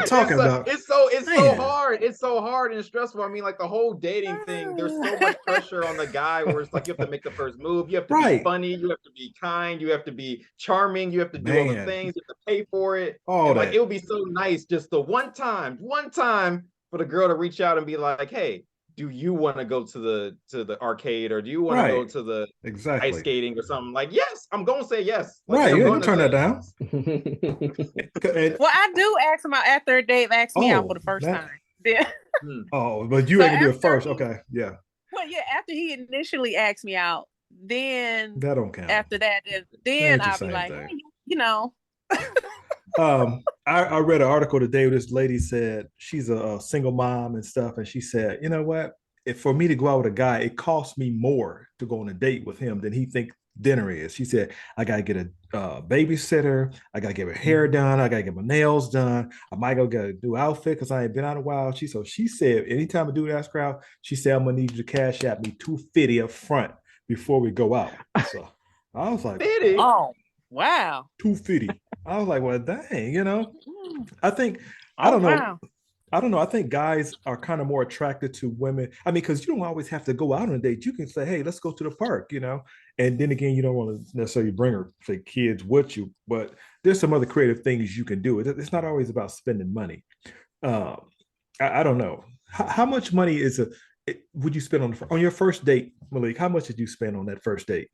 talking about. It's so hard. It's so hard and stressful. I mean, like the whole dating thing, there's so much pressure on the guy where it's like you have to make the first move, you have to be funny, you have to be kind, you have to be charming, you have to do all the things, you have to pay for it. Like it would be so nice just the one time for the girl to reach out and be like, hey, do you want to go to the arcade, or do you want to go to the ice skating or something? Like, yes, I'm going to say yes. Like, right, you ain't turn that down. Well, I do ask him out after Dave asked me out for the first time. Yeah. But you ain't gonna do it first. Okay, yeah. Well, yeah, after he initially asked me out, then that don't count. After that, then I'll be like, hey, I read an article today where this lady said she's a single mom and stuff, and she said, you know what? If for me to go out with a guy, it costs me more to go on a date with him than he think dinner is. She said, I gotta get a babysitter, I gotta get her hair done, I gotta get my nails done, I might go get a new outfit because I ain't been out in a while. She said, anytime a dude asks her out, she said, I'm gonna need you to cash out me $250 up front before we go out. So I was like, oh wow, $250. I was like, well, dang, Mm. I think, I Oh don't know. wow. I don't know. I think guys are kind of more attracted to women. I mean, because you don't always have to go out on a date. You can say, hey, let's go to the park, And then again, you don't want to necessarily bring her, say, kids with you, but there's some other creative things you can do. It's not always about spending money. Um, I don't know. How much money would you spend on your first date, Malik? How much did you spend on that first date?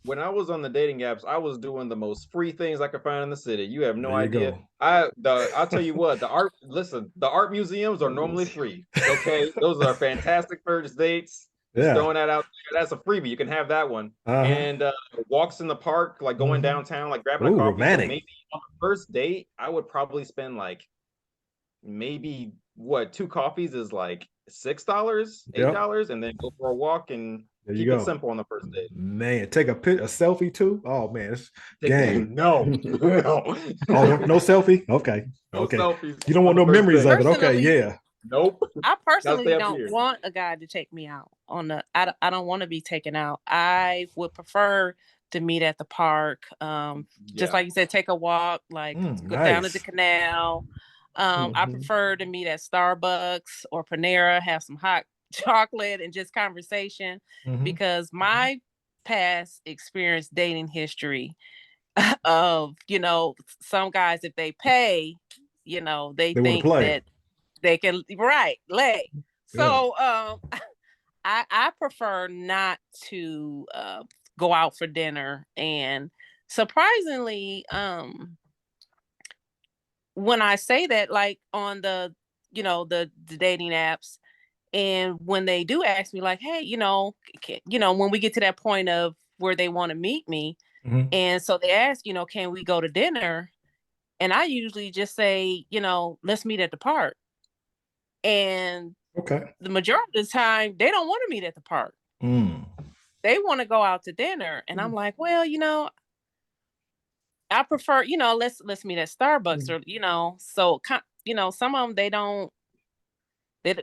When I was on the dating apps, I was doing the most free things I could find in the city. You have no There you idea. go. I'll tell you what, the art museums are normally free. Okay. Those are fantastic first dates. Just Yeah. throwing that out there. That's a freebie. You can have that one. Uh-huh. And walks in the park, like going Hmm. downtown, like grabbing a Oh, coffee. So romantic. maybe on the first date, I would probably spend like maybe what, two coffees is like $6, Yep. $8, and then go for a walk and There you keep it go. simple on the first date. Man, take a selfie too. Oh man, it's Take game. no, no. Oh, no selfie. Okay, No okay. selfies You don't on want the no first memories date. of it. Okay, Personally, yeah. Nope. I Gotta stay personally up don't here. want a guy to take me out on the. I don't want to be taken out. I would prefer to meet at the park. Just Yeah. like you said, take a walk, like go down to the Nice. canal. I Hmm. prefer to meet at Starbucks or Panera, have some hot chocolate and just conversation, Hmm. because my past experience dating history of some guys, if they pay, they They want to think play. that they can, right, lay. Yeah. So I prefer not to go out for dinner. And surprisingly, when I say that, like on the dating apps, and when they do ask me, like, hey, when we get to that point of where they want to meet me, Hmm. and so they ask, can we go to dinner? And I usually just say, let's meet at the park. And Okay. the majority of the time, they don't want to meet at the park. Mm. They want to go out to dinner. And I'm like, well, I prefer, let's meet at Starbucks, or, so, some of them,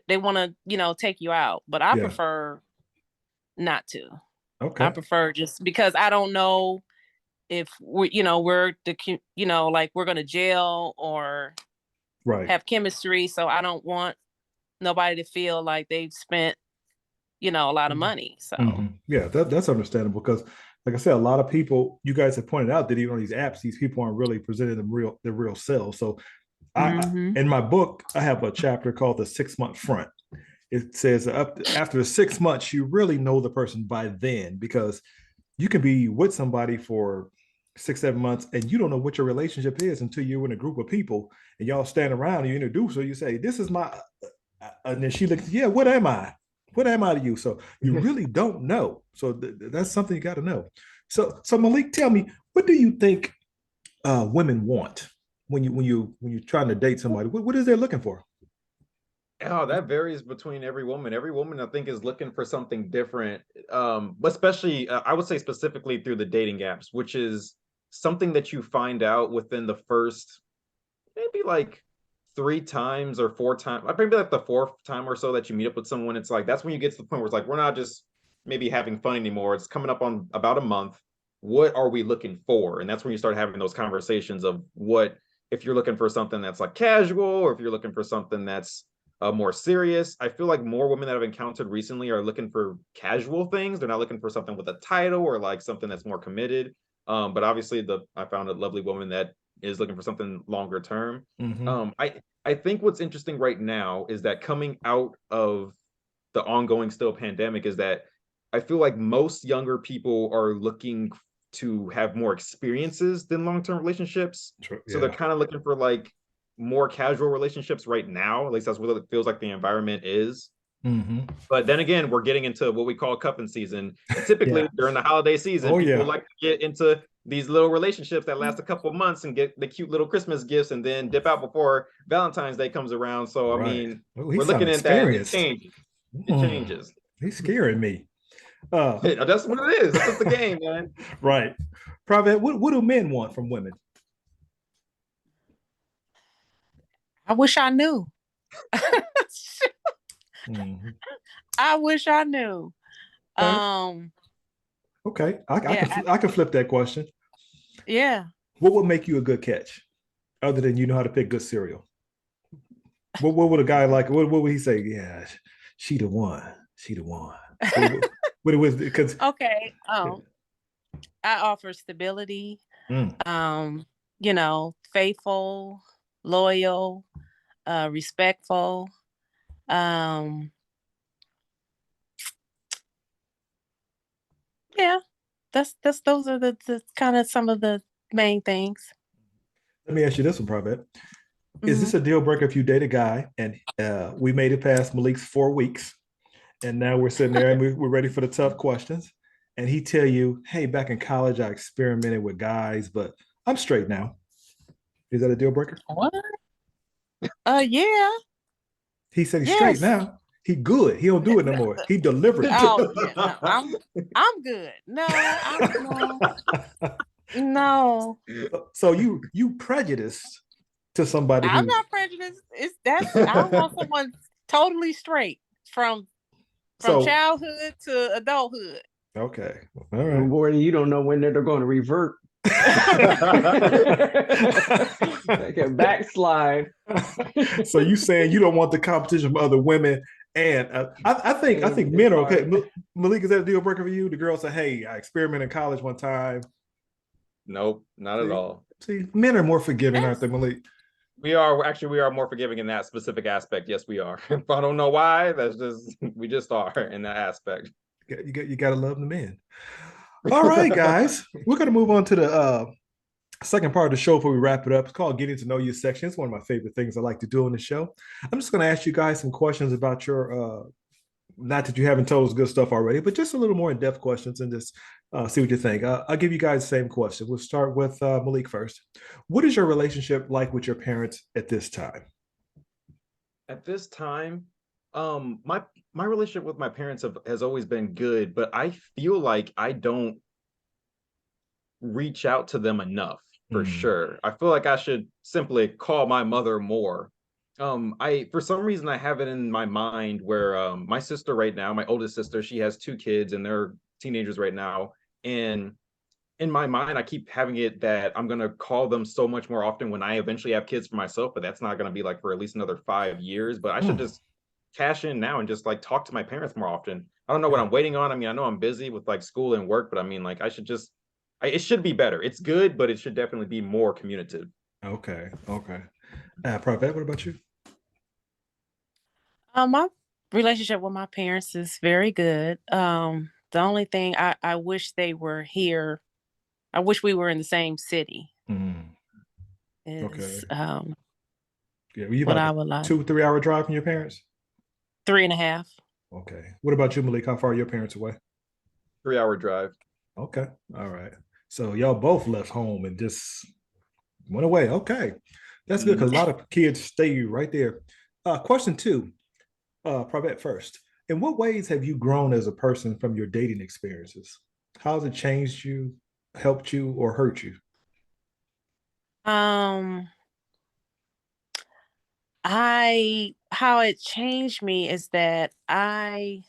they want to, take you out, but I Yeah. prefer not to. I Okay. prefer, just because I don't know if like we're going to jail or Right. have chemistry. So I don't want nobody to feel like they've spent, a lot of money. So, Yeah, that's understandable because, like I said, a lot of people, you guys have pointed out that even on these apps, these people aren't really presenting their real selves. So, hmm in my book, I have a chapter called the 6 month front. It says after the 6 months, you really know the person by then, because you can be with somebody for 6, 7 months and you don't know what your relationship is until you're in a group of people and y'all stand around and you introduce her. You say, "This is my," and then she looks, "Yeah, what am I? What am I to you?" So you really don't know. So that's something you got to know. So Malik, tell me, what do you think women want when you're trying to date somebody? What is they looking for? Oh, that varies between every woman. Every woman, I think, is looking for something different. But especially, I would say specifically through the dating apps, which is something that you find out within the first maybe like three times or four times. Maybe like the fourth time or so that you meet up with someone. It's like that's when you get to the point where it's like we're not just maybe having fun anymore. It's coming up on about a month. What are we looking for? And that's when you start having those conversations of what, if you're looking for something that's like casual, or if you're looking for something that's more serious. I feel like more women that I've encountered recently are looking for casual things. They're not looking for something with a title or like something that's more committed. But obviously, I found a lovely woman that is looking for something longer term. Mm-hmm. I think what's interesting right now is that coming out of the ongoing still pandemic is that I feel like most younger people are looking to have more experiences than long-term relationships. So they're Yeah. kind of looking for like more casual relationships right now. At least that's what it feels like the environment is. Mm-hmm. But then again, we're getting into what we call cuffing season. And typically Yeah. during the holiday season, Oh people yeah. like to get into these little relationships that last a couple of months and get the cute little Christmas gifts and then dip out before Valentine's Day comes around. So, I Right. mean, Oh, he we're sound looking at that and it experienced. changes. It Mm. changes. He's scaring me. Uh, That's what it is. That's just the game, man. right. Private, what do men want from women? I wish I knew. Mhm. I wish I knew. Okay. Um, Okay. I yeah, can I can flip that question. yeah. What would make you a good catch, other than you know how to pick good cereal? What would a guy like? What would he say? Yeah, she the one. She the one. What it was because Okay. I offer stability, mm, you know, faithful, loyal, respectful. Um, yeah, that's those are the kind of some of the main things. let me ask you this one, Private. Is Mhm. this a deal breaker if you date a guy and we made it past Malik's 4 weeks, and now we're sitting there and we're ready for the tough questions, and he tell you, "Hey, back in college, I experimented with guys, but I'm straight now." Is that a deal breaker? What? Yeah, He said he's straight yes. now. He good. He don't do it no more. He delivered. Oh yeah, no, I'm good. No, I'm no, no. So you prejudiced to somebody I'm who's not prejudiced. It's that's I want someone totally straight from so childhood to adulthood. okay. All right. Boy, you don't know when they're going to revert. They can backslide. So you saying you don't want the competition from other women, and I think It's men are okay. hard. Malik, is that a deal breaker for you? The girl said, "Hey, I experimented in college one time." Nope, not at See, all. see, men are more forgiving, aren't Yes. they, Malik? We are more forgiving in that specific aspect. Yes, we are. I don't know why. That's just we just are in that aspect. You got to love the men. All right, guys, we're gonna move on to the second part of the show before we wrap it up. It's called Getting to Know You section. It's one of my favorite things I like to do on the show. I'm just going to ask you guys some questions about your, not that you haven't told us good stuff already, but just a little more in-depth questions and just see what you think. I'll give you guys the same question. We'll start with Malik first. What is your relationship like with your parents at this time? At this time, my relationship with my parents has always been good, but I feel like I don't reach out to them enough for Mm, sure. I feel like I should simply call my mother more. I for some reason I have it in my mind where my sister right now, my oldest sister, she has two kids and they're teenagers right now. And in my mind, I keep having it that I'm gonna call them so much more often when I eventually have kids for myself, but that's not gonna be like for at least another 5 years. But I should mm, just cash in now and just like talk to my parents more often. I don't know what yeah. I'm waiting on. I mean, I know I'm busy with like school and work, but I mean, like I should just it should be better. It's good, but it should definitely be more communicative. Okay. Okay. Private, what about you? My relationship with my parents is very good. The only thing I wish they were here. I wish we were in the same city. Mm, okay. Is Yeah. Were you what like I a would like. 2 3 hour drive from your parents? 3.5. Okay. What about you, Malik? How far are your parents away? 3 hour drive. Okay. All right. So y'all both left home and just went away. Okay. That's good Mhm. because a lot of kids stay right there. Question two, Pravette first. In what ways have you grown as a person from your dating experiences? How has it changed you, helped you, or hurt you? Um, I how it changed me is that I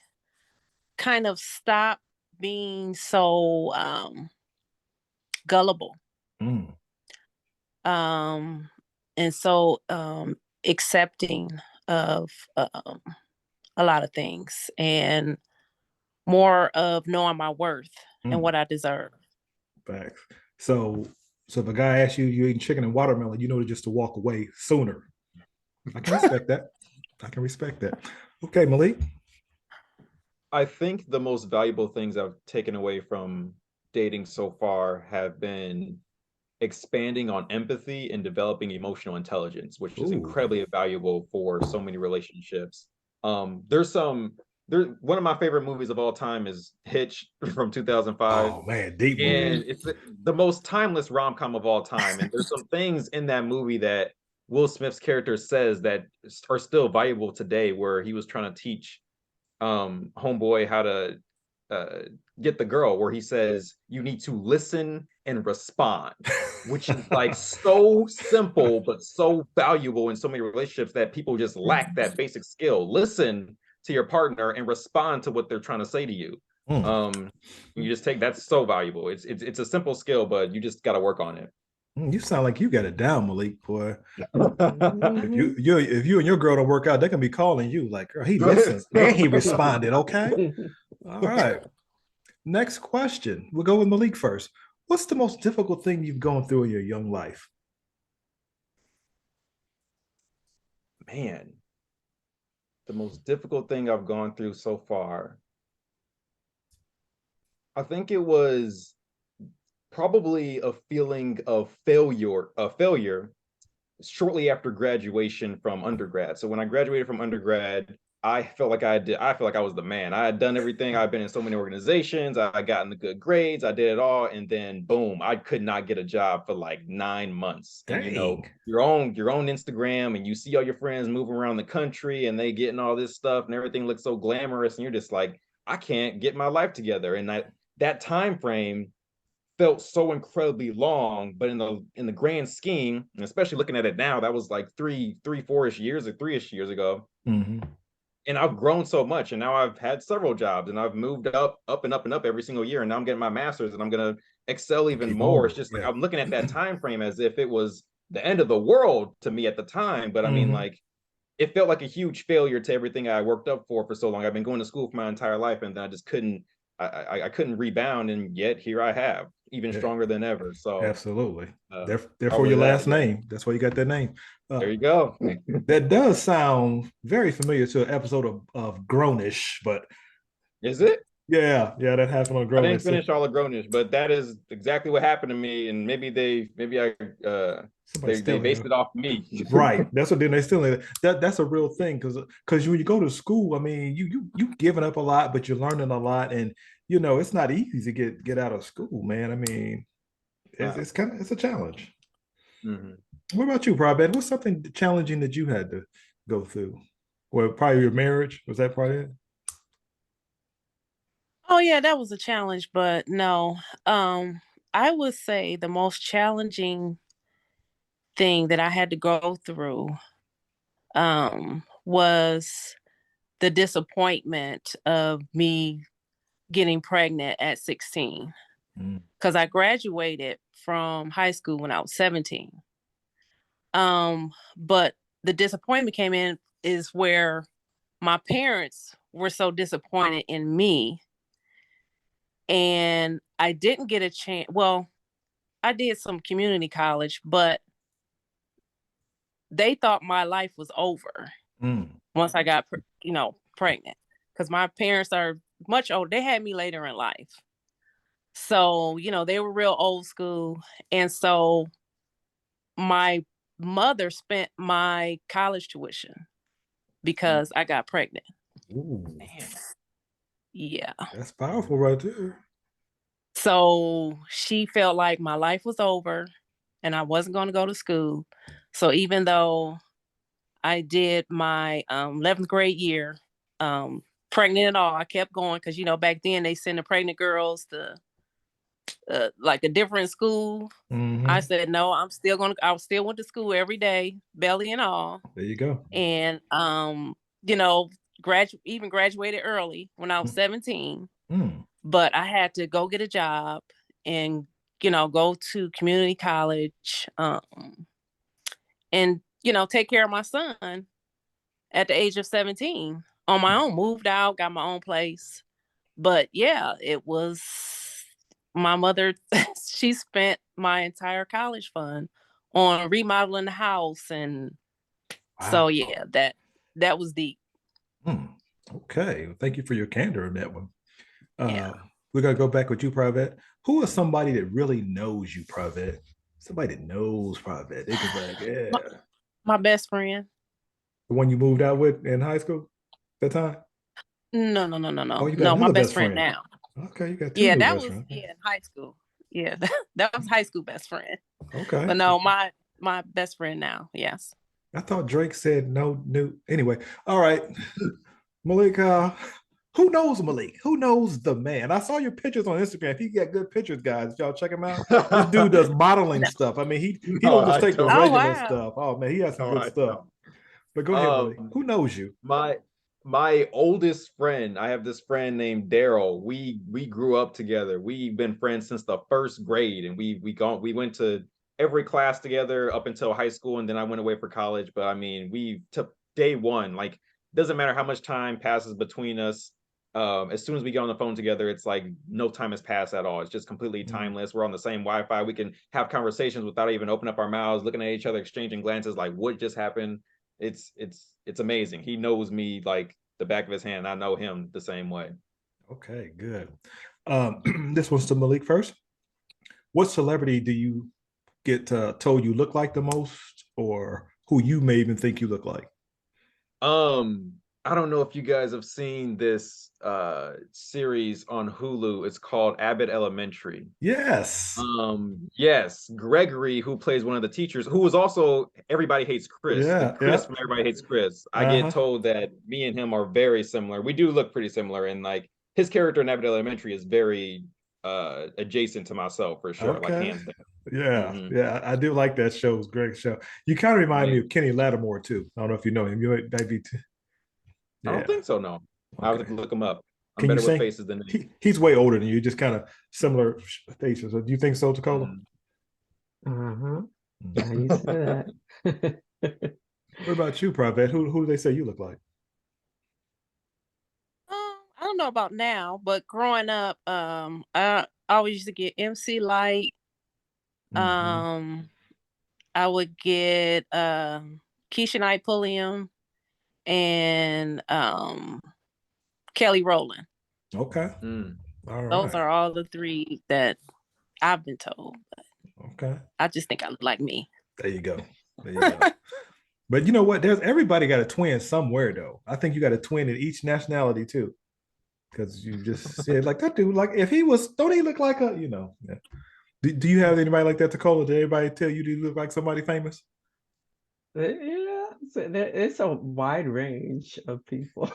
kind of stopped being so gullible. Mm, Um, and so accepting of a lot of things and more of knowing my worth and mm, what I deserve. facts. So, so if a guy asks you, you eating chicken and watermelon, you know just to walk away sooner. I can respect that. I can respect that. Okay, Malik. I think the most valuable things I've taken away from dating so far have been expanding on empathy and developing emotional intelligence, which is Ooh. incredibly valuable for so many relationships. There's some there one of my favorite movies of all time is Hitch from 2005. Oh man, deep movie. And it's the most timeless rom-com of all time. And there's some things in that movie that Will Smith's character says that are still valuable today, where he was trying to teach homeboy how to uh get the girl, where he says you need to listen and respond, which is like so simple but so valuable in so many relationships that people just lack that basic skill. Listen to your partner and respond to what they're trying to say to you. Mm. um you just take that's so valuable. It's a simple skill, but you just got to work on it. You sound like you got it down, Malik, boy. If Mhm. you and your girl don't work out, they're gonna be calling you like, girl, he listens and he responded. Okay. All right. Next question. We'll go with Malik first. What's the most difficult thing you've gone through in your young life? Man, the most difficult thing I've gone through so far. I think it was probably a feeling of failure shortly after graduation from undergrad. So when I graduated from undergrad, I felt like I was the man. I had done everything. I've been in so many organizations. I gotten the good grades. I did it all. And then boom, I could not get a job for like 9 months. And Dang. your own Instagram, and you see all your friends moving around the country and they getting all this stuff and everything looks so glamorous. And you're just like, I can't get my life together. And that time frame felt so incredibly long, but in the grand scheme, and especially looking at it now, that was like 4-ish years or 3-ish years ago. Mm-hmm. And I've grown so much, and now I've had several jobs, and I've moved up and up and up every single year, and now I'm getting my master's, and I'm gonna excel even Keep more. It's on. just like Yeah. I'm looking at that time frame as if it was the end of the world to me at the time, but I mean, Mm-hmm. like, it felt like a huge failure to everything I worked up for so long. I've been going to school for my entire life, and then I just couldn't. I couldn't rebound, and yet here I have, even Yeah. stronger than ever. So, Absolutely. uh, Therefore, probably your that. last Yeah, name. That's why you got that name. there Uh, you go. that does sound very familiar to an episode of Grownish, but Is it? yeah, that happened on I didn't Grownish. So finish all of Grownish, but that is exactly what happened to me, and maybe I somebody's they stealing based it. it off me. Right. That's what they're stealing it. That's a real thing because when you go to school, I mean, you giving up a lot, but you're learning a lot, and it's not easy to get out of school, man. I mean, Uh, it's a challenge. mhm. What about you, Prabhat? What's something challenging that you had to go through? Well, probably your marriage. Was that part of it? Oh yeah, that was a challenge, but no. I would say the most challenging thing that I had to go through was the disappointment of me getting pregnant at 16 Mm. because I graduated from high school when I was 17. But the disappointment came in is where my parents were so disappointed in me, and I didn't get a chance. Well, I did some community college, but they thought my life was over Mm. once I got, pregnant. Because my parents are much older. They had me later in life. So, they were real old school. And so my mother spent my college tuition because I got pregnant. Ooh, Yeah. that's powerful right there. So she felt like my life was over and I wasn't going to go to school. So even though I did my 11th grade year, pregnant and all, I kept going because, back then they send the pregnant girls to like a different school. I Mm-hmm. said, no, I still went to school every day, belly and all. There you go. And, you know, even graduated early when I was 17, Mm. but I had to go get a job and, go to community college, and, take care of my son at the age of 17 on my own, moved out, got my own place. But yeah, it was my mother, she spent my entire college fund on remodeling the house. And so, Wow. yeah, that was deep. Mm. Okay. Well, thank you for your candor in that one. Yeah. We're gonna go back with you, Private. Who is somebody that really knows you, Private? Somebody that knows Private. They could be like, My, yeah. my best friend. The one you moved out with in high school that time? No, no, no, no, Oh, no. you got No, my another best best friend friend. now. Okay, you got two Yeah, new that best was, friends. yeah, in high school. Yeah, that was high school best friend. Okay. But no, my best friend now. Yes. I thought Drake said no new. Anyway, all right. Malik, who knows Malik? Who knows the man? I saw your pictures on Instagram. He got good pictures, guys. If y'all check him out. This dude does modeling No. stuff. I mean, he No, don't just I take the don't. Oh regular wow. stuff. Oh man, he has some No, good I stuff. don't. But go ahead, Malik. Um, Who knows you? my my oldest friend, I have this friend named Daryl. We grew up together. We've been friends since the first grade, and we went to every class together up until high school, and then I went away for college. But I mean, we took day one. Like, doesn't matter how much time passes between us. As soon as we get on the phone together, it's like no time has passed at all. It's just completely timeless. We're on the same Wi-Fi. We can have conversations without even opening up our mouths, looking at each other, exchanging glances, like what just happened. It's amazing. He knows me like the back of his hand. I know him the same way. Okay, good. This one's to Malik first. What celebrity do you get told you look like the most, or who you may even think you look like? I don't know if you guys have seen this series on Hulu. It's called Abbott Elementary. Yes. Yes, Gregory, who plays one of the teachers, who was also Everybody Hates Chris, the Yeah, Chris yeah. from Everybody Hates Chris. I get Uh-huh. told that me and him are very similar. We do look pretty similar, and like his character in Abbott Elementary is very adjacent to myself for sure, like Okay. hands down. Yeah, Mhm. yeah. I do like that show. It's a great show. You kind of remind me Amazing. of Kenny Lattimore too. I don't know if you know him. You might be. I don't Yeah. think so, no. I'll have Okay. to look him up. I'm Can you better with sing? faces than names. He's way older than you. Just kind of similar faces. Do you think so, Tacola? Mhm. Uh-huh. Now you say that. What about you, Private? Who do they say you look like? I don't know about now, but growing up, I always used to get MC Light. Mhm. I would get Keisha Knight Pulliam and Kelly Rowland. Okay. Mm. All Those right. are all the three that I've been told. Okay. I just think I look like me. There you go. There you go. But you know what? There's everybody got a twin somewhere though. I think you got a twin in each nationality too. Because you just said like that dude, like if he was, don't he look like a, yeah. Do you have anybody like that, Tacola? Did anybody tell you you look like somebody famous? Yeah, so it's a wide range of people.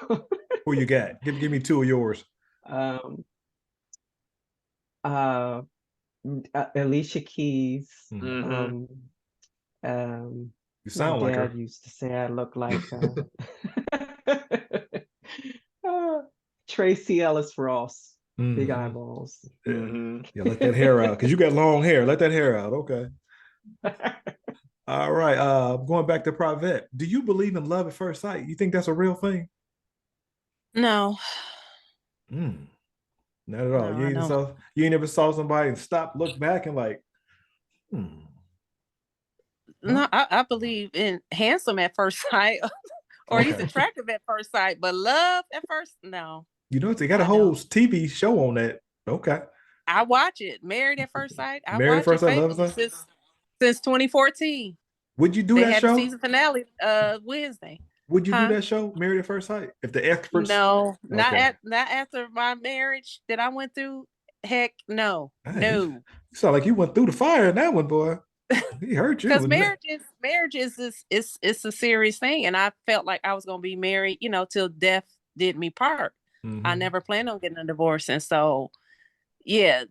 Who you got? Give me two of yours. um, uh, Alicia Keys. Mhm. Mhm. You My sound like dad her. used to say I look like uh, Tracy Ellis Ross, big Mhm. eyeballs. Yeah. Mhm. Yeah, let that hair out because you got long hair. Let that hair out. Okay. All right. Going back to Private. Do you believe in love at first sight? You think that's a real thing? No, Mm, not at all. no, I don't. You ain't ever saw somebody and stop, look back, and like, hmm, No, no. I believe in handsome at first sight, or he's Okay. attractive at first sight, but love at first, no, You know they got a I whole don't. TV show on that. Okay. I watch it. Married at First Sight. I Married at watch first it sight, love at faithfully first. since 2014. Would you do They that had the show? season finale Wednesday. Would you do Huh? that show, Married at First Sight? If the experts, No, okay. not after my marriage that I went through. Heck no. Hey, you No. sound like you went through the fire in that one, boy. He hurt you. Because marriage is this it's a serious thing. And I felt like I was gonna be married, till death did me part. I Mm-hmm. never planned on getting a divorce. And so yeah,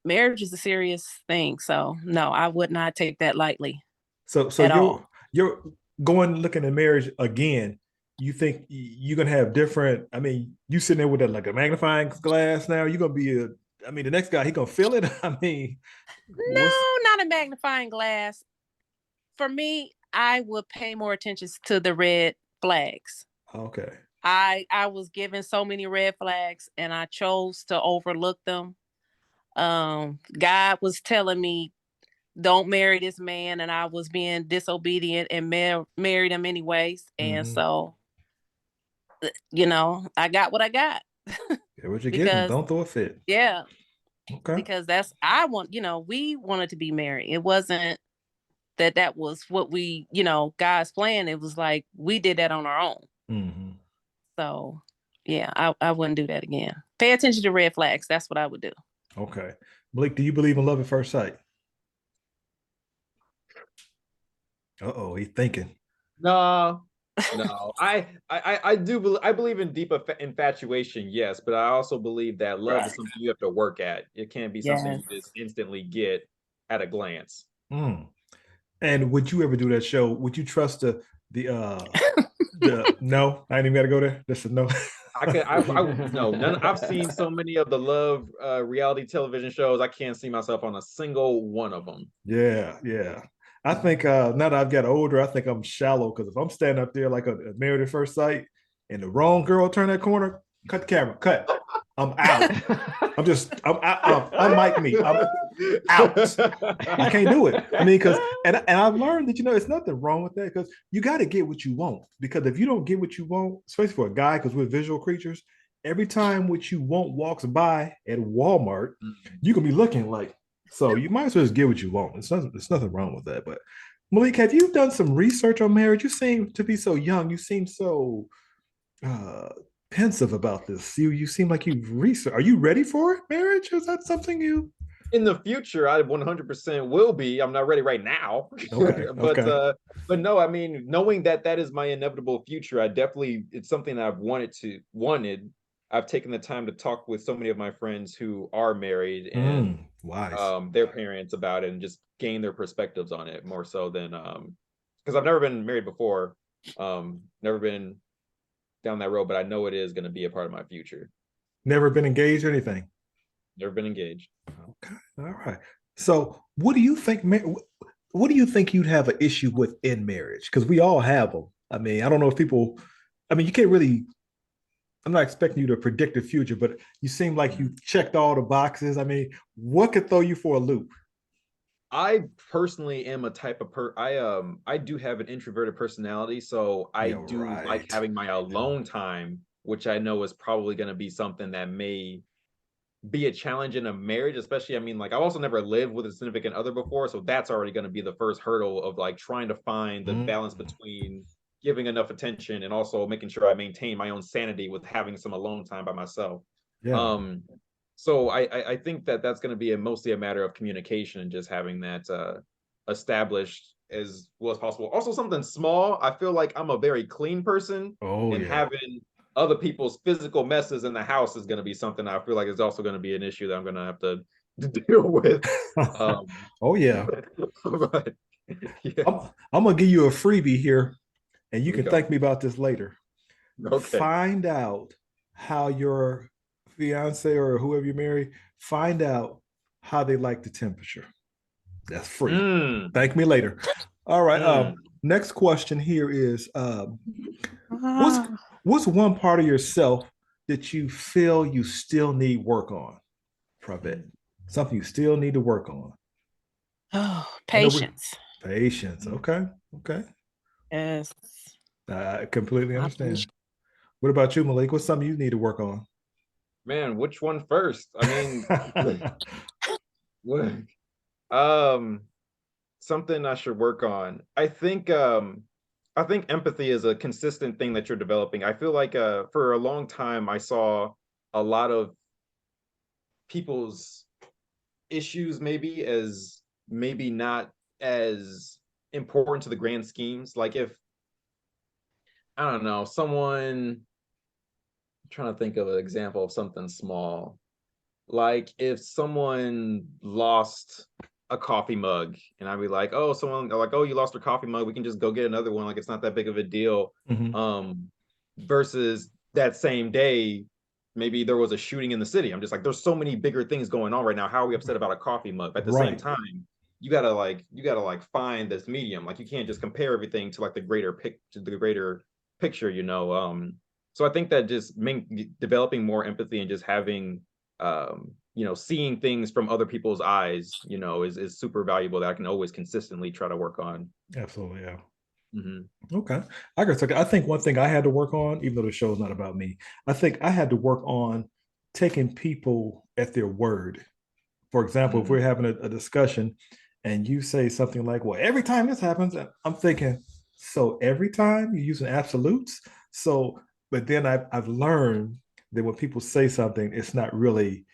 marriage is a serious thing. So no, I would not take that lightly So at all. you're going looking at marriage again. You think you're gonna have different? I mean, you sitting there with like a magnifying glass now. You're gonna be a. I mean, the next guy he gonna feel it. I mean, what's No, not a magnifying glass. For me, I would pay more attention to the red flags. okay? I was given so many red flags and I chose to overlook them. God was telling me don't marry this man, and I was being disobedient and married him anyways. And Mm-hmm. so, I got what I got Yeah, what you're getting? because Don't throw a fit. yeah, Okay. because that's I want. We wanted to be married. It wasn't that was what we, God's plan. It was like we did that on our own. Mm-hmm. So yeah, I wouldn't do that again. Pay attention to red flags. That's what I would do. Okay. Blake, do you believe in love at first sight? Uh-oh, he's thinking. No, no. I I believe in deep infatuation, yes, but I also believe that love is Right. something you have to work at. It can't be something Yes. you just instantly get at a glance. Mm. And would you ever do that show? Would you trust the No, I ain't even got to go there. This is no. I no, none. I've seen so many of the love reality television shows. I can't see myself on a single one of them. Yeah, yeah. I think now that I've got older, I think I'm shallow because if I'm standing up there like a married at first sight and the wrong girl turn that corner, cut the camera, cut. I'm out. Unmic me. I'm out. I can't do it. I mean, because and I've learned that it's nothing wrong with that because you got to get what you want. Because if you don't get what you want, especially for a guy, because we're visual creatures, every time what you want walks by at Walmart, you can be looking like. So you might as well just get what you want. There's nothing wrong with that. But Malik, have you done some research on marriage? You seem to be so young. You seem so uh pensive about this. You seem like you've researched. Are you ready for it, marriage? Is that something you? In the future, I 100% will be. I'm not ready right now. Okay. but Okay. but no, I mean, knowing that that is my inevitable future, it's something that I've wanted. I've taken the time to talk with so many of my friends who are married and Wise. their parents about it and just gain their perspectives on it more so than because I've never been married before, never been down that road, but I know it is going to be a part of my future. Never been engaged or anything. Never been engaged. Okay. All right. So, what do you think? What do you think you'd have an issue with in marriage? Because we all have them. I mean, I don't know if people. I mean, you can't really. I'm not expecting you to predict the future, but you seem like you checked all the boxes. I mean, what could throw you for a loop? I personally am a type of I do have an introverted personality, so I Yeah. do like Right. having my alone time, which I know is probably going to be something that may be a challenge in a marriage, especially, I mean, like I've also never lived with a significant other before, so that's already going to be the first hurdle of like trying to find the Mm, balance between giving enough attention and also making sure I maintain my own sanity with having some alone time by myself. yeah. Um, so I think that that's going to be mostly a matter of communication and just having that established as well as possible. Also, something small. I feel like I'm a very clean person, Oh and yeah. having other people's physical messes in the house is going to be something I feel like is also going to be an issue that I'm going to have to deal with. Um, Oh yeah. but yeah, I'm gonna give you a freebie here, and you here we can go. thank me about this later. Okay. Find out how your fiance or whoever you marry, find out how they like the temperature. That's free. Mm, Thank me later. All right. mm. Next question here is what's Ah, what's one part of yourself that you feel you still need work on? Prabhat. Something you still need to work on. oh, I know we patience. patience. Okay. Okay. Yes. I completely My understand. patience. What about you, Malik? What's something you need to work on? Man, which one first? I mean, what? Um, something I should work on. I think empathy is a consistent thing that you're developing. I feel like for a long time I saw a lot of people's issues maybe not as important to the grand schemes. Like if I don't know, I'm trying to think of an example of something small. Like if someone lost a coffee mug and I'd be like, oh, someone like, oh, you lost a coffee mug, we can just go get another one, like it's not that big of a deal. Mhm. Versus that same day, maybe there was a shooting in the city. I'm just like, there's so many bigger things going on right now. How are we upset about a coffee mug? But at the same Right. time, you gotta find this medium. Like you can't just compare everything to like the greater picture, you know. So I think that just developing more empathy and just having seeing things from other people's eyes, is super valuable that I can always consistently try to work on. Absolutely. Yeah. Hmm. Okay. I guess I think one thing I had to work on, even though the show is not about me, I think I had to work on taking people at their word. For example, if we're Mm. having a discussion and you say something like, well, every time this happens, I'm thinking, so every time you're using absolutes? So, but then I've learned that when people say something, it's not really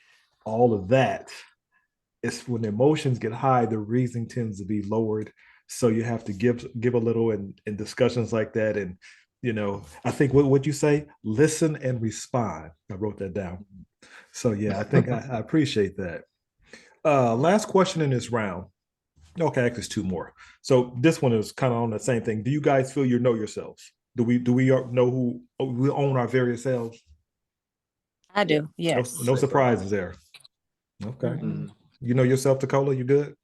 all of that. It's when the emotions get high, the reasoning tends to be lowered. So you have to give a little in discussions like that. And I think what you say, listen and respond. I wrote that down. So yeah, I think I appreciate that. Last question in this round. Okay, actually, it's two more. So this one is kind of on the same thing. Do you guys feel you know yourselves? Do we know who we own our various selves? I Yeah. do. Yes. No surprises there. Okay. Mhm. You know yourself, Tacola? You good?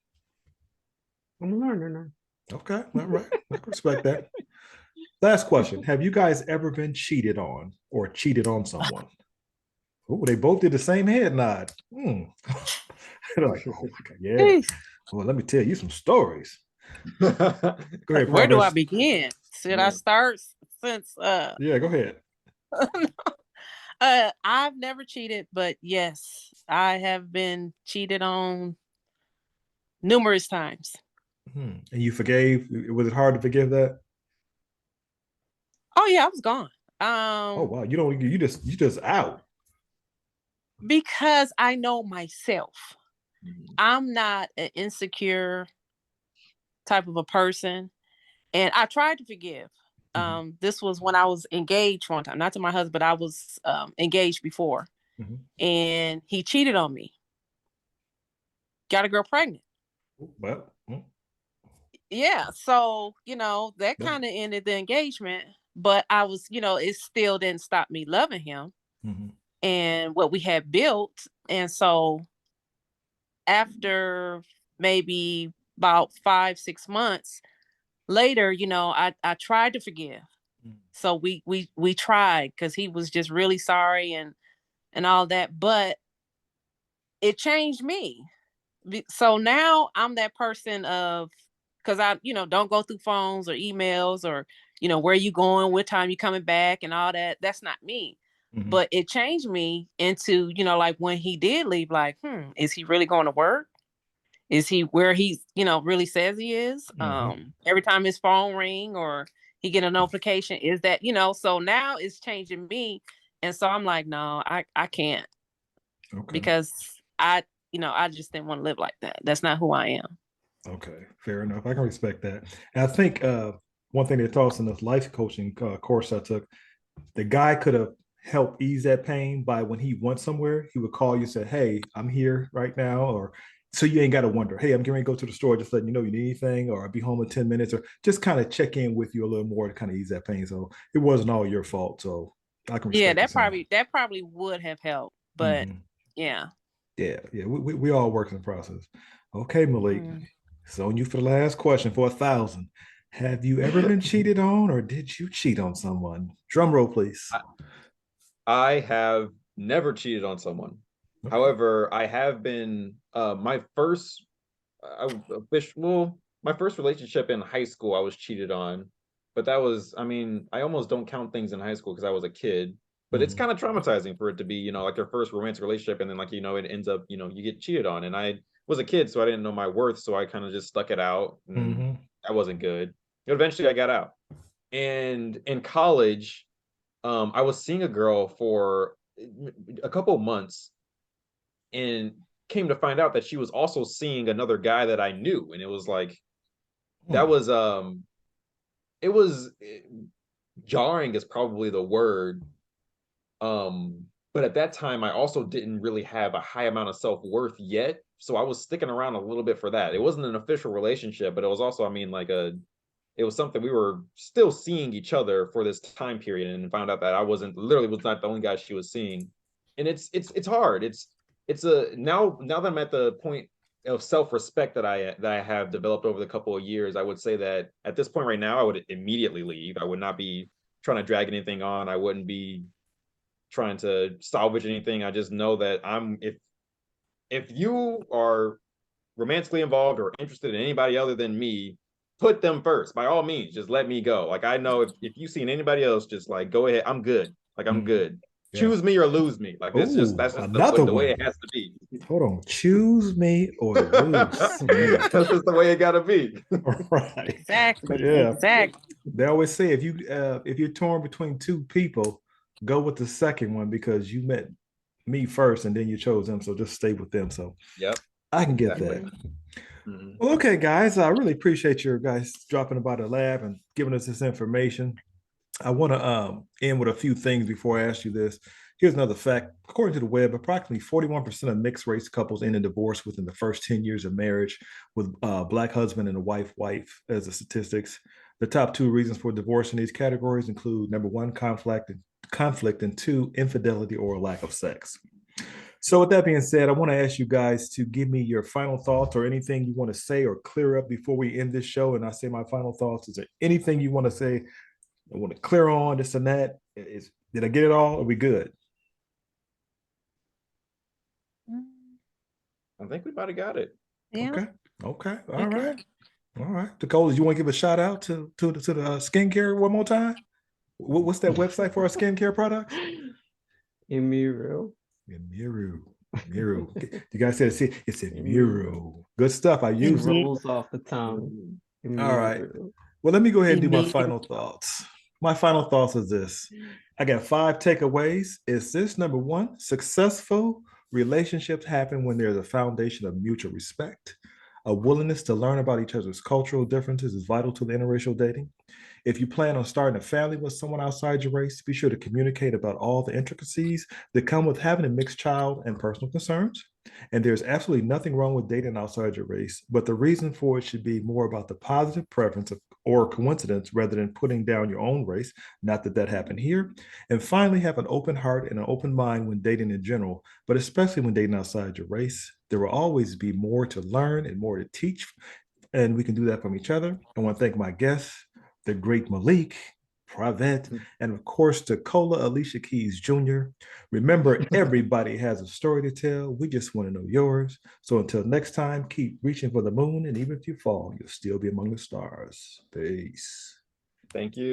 I'm learning now. Okay. All right. I can respect that. Last question. Have you guys ever been cheated on or cheated on someone? Oh, they both did the same head nod. They're like, oh my God, yeah. Jeez. Well, let me tell you some stories. Go ahead, Where do I Progress. begin? Should I Yeah. start since Yeah, go ahead. I've never cheated, but yes, I have been cheated on numerous times. And you forgave? Was it hard to forgive that? Oh yeah, I was gone. Oh wow, you just out. Because I know myself. Mhm. I'm not an insecure type of a person. And I tried to forgive. This was when I was engaged one time, not to my husband, but I was engaged before. Mhm. And he cheated on me. Got a girl pregnant. Well, Yeah. So, that yeah. kind of ended the engagement. But I was, it still didn't stop me loving him Mhm. and what we had built. And so after maybe about 5, 6 months later, I tried to forgive. So we tried because he was just really sorry and all that, but it changed me. So now I'm that person of because I don't go through phones or emails or where you going, what time you coming back, and all that. That's not me. Mhm. But it changed me into like when he did leave, like, is he really going to work? Is he where he's really says he is? Mhm. Every time his phone ring or he get a notification, is that so now it's changing me. And so I'm like, no, I can't, Okay. because I just didn't want to live like that. That's not who I am. Okay. Fair enough. I can respect that. And I think one thing they taught us in this life coaching course I took, the guy could have helped ease that pain by when he went somewhere, he would call you and say, hey, I'm here right now. Or so you ain't got to wonder, hey, I'm getting ready to go to the store, just letting you know you need anything, or I'll be home in 10 minutes, or just kind of check in with you a little more to kind of ease that pain. So it wasn't all your fault. So I can Yeah, respect the same. that probably would have helped, but Mhm. yeah. Yeah, yeah. We all work in the process. Okay, Malik. Mm. It's on you for the last question for 1,000. Have you ever been cheated on, or did you cheat on someone? Drum roll, please. I have never cheated on someone. Okay. However, I have been my first my first relationship in high school I was cheated on. But that was, I mean, I almost don't count things in high school because I was a kid. But it's Mhm. kind of traumatizing for it to be, like your first romantic relationship, and then it ends up, you get cheated on. And I was a kid, so I didn't know my worth, so I kind of just stuck it out, and Mhm. that wasn't good. Eventually I got out. And in college, I was seeing a girl for a couple months, and came to find out that she was also seeing another guy that I knew, and it was like that Hmm. it was jarring is probably the word. But at that time, I also didn't really have a high amount of self-worth yet, so I was sticking around a little bit for that. It wasn't an official relationship, but it was also, I mean, like it was something we were still seeing each other for this time period, and found out that I was not the only guy she was seeing. And it's hard. It's a now that I'm at the point of self-respect that I have developed over the couple of years, I would say that at this point right now, I would immediately leave. I would not be trying to drag anything on. I wouldn't be trying to salvage anything. I just know that if you are romantically involved or interested in anybody other than me, put them first. By all means, just let me go. Like, I know if you seen anybody else, just like go ahead. I'm good. Like, I'm Mhm. good. Yeah. Choose me or lose me. Like, Oh, that's just another the way one. it has to be. Hold on. Choose me or lose me. That's just the way it gotta be. All right. Exactly. Yeah. Exactly. They always say if you're torn between two people, go with the second one because you met me first and then you chose them. So just stay with them. So Yep, I can get exactly. that. Mhm. Well, okay, guys. I really appreciate your guys dropping about the lab and giving us this information. I want to end with a few things before I ask you this. Here's another fact. According to the web, approximately 41% of mixed race couples end in divorce within the first 10 years of marriage, with Black husband and a wife as the statistics. The top two reasons for divorce in these categories include number one, conflict, and two, infidelity or lack of sex. So, with that being said, I want to ask you guys to give me your final thoughts or anything you want to say or clear up before we end this show. And I say my final thoughts. Is there anything you want to say? I want to clear on this and that. Did I get it all? Are we good? I think we might have got it. Yeah. Okay. Okay. we All good. right. All right. Dakota, you want to give a shout out to the skincare one more time? What's that website for our skincare products? Imiru. Miru. Miru. You guys said it's a Miru. Miru. Good stuff. I It use it. rolls off the tongue. All right. Imiru. Well, let me go ahead and do my Immediate. final thoughts. My final thoughts is this. I got 5 takeaways. Is this number one? Successful relationships happen when there's a foundation of mutual respect. A willingness to learn about each other's cultural differences is vital to the interracial dating. If you plan on starting a family with someone outside your race, be sure to communicate about all the intricacies that come with having a mixed child and personal concerns. And there's absolutely nothing wrong with dating outside your race, but the reason for it should be more about the positive preference or coincidence rather than putting down your own race. Not that that happened here. And finally, have an open heart and an open mind when dating in general, but especially when dating outside your race. There will always be more to learn and more to teach, and we can do that from each other. I want to thank my guests, the great Malik, Pravette, and of course, Tacola Alicia Keys Jr. Remember, everybody has a story to tell. We just want to know yours. So until next time, keep reaching for the moon, and even if you fall, you'll still be among the stars. Peace. Thank you.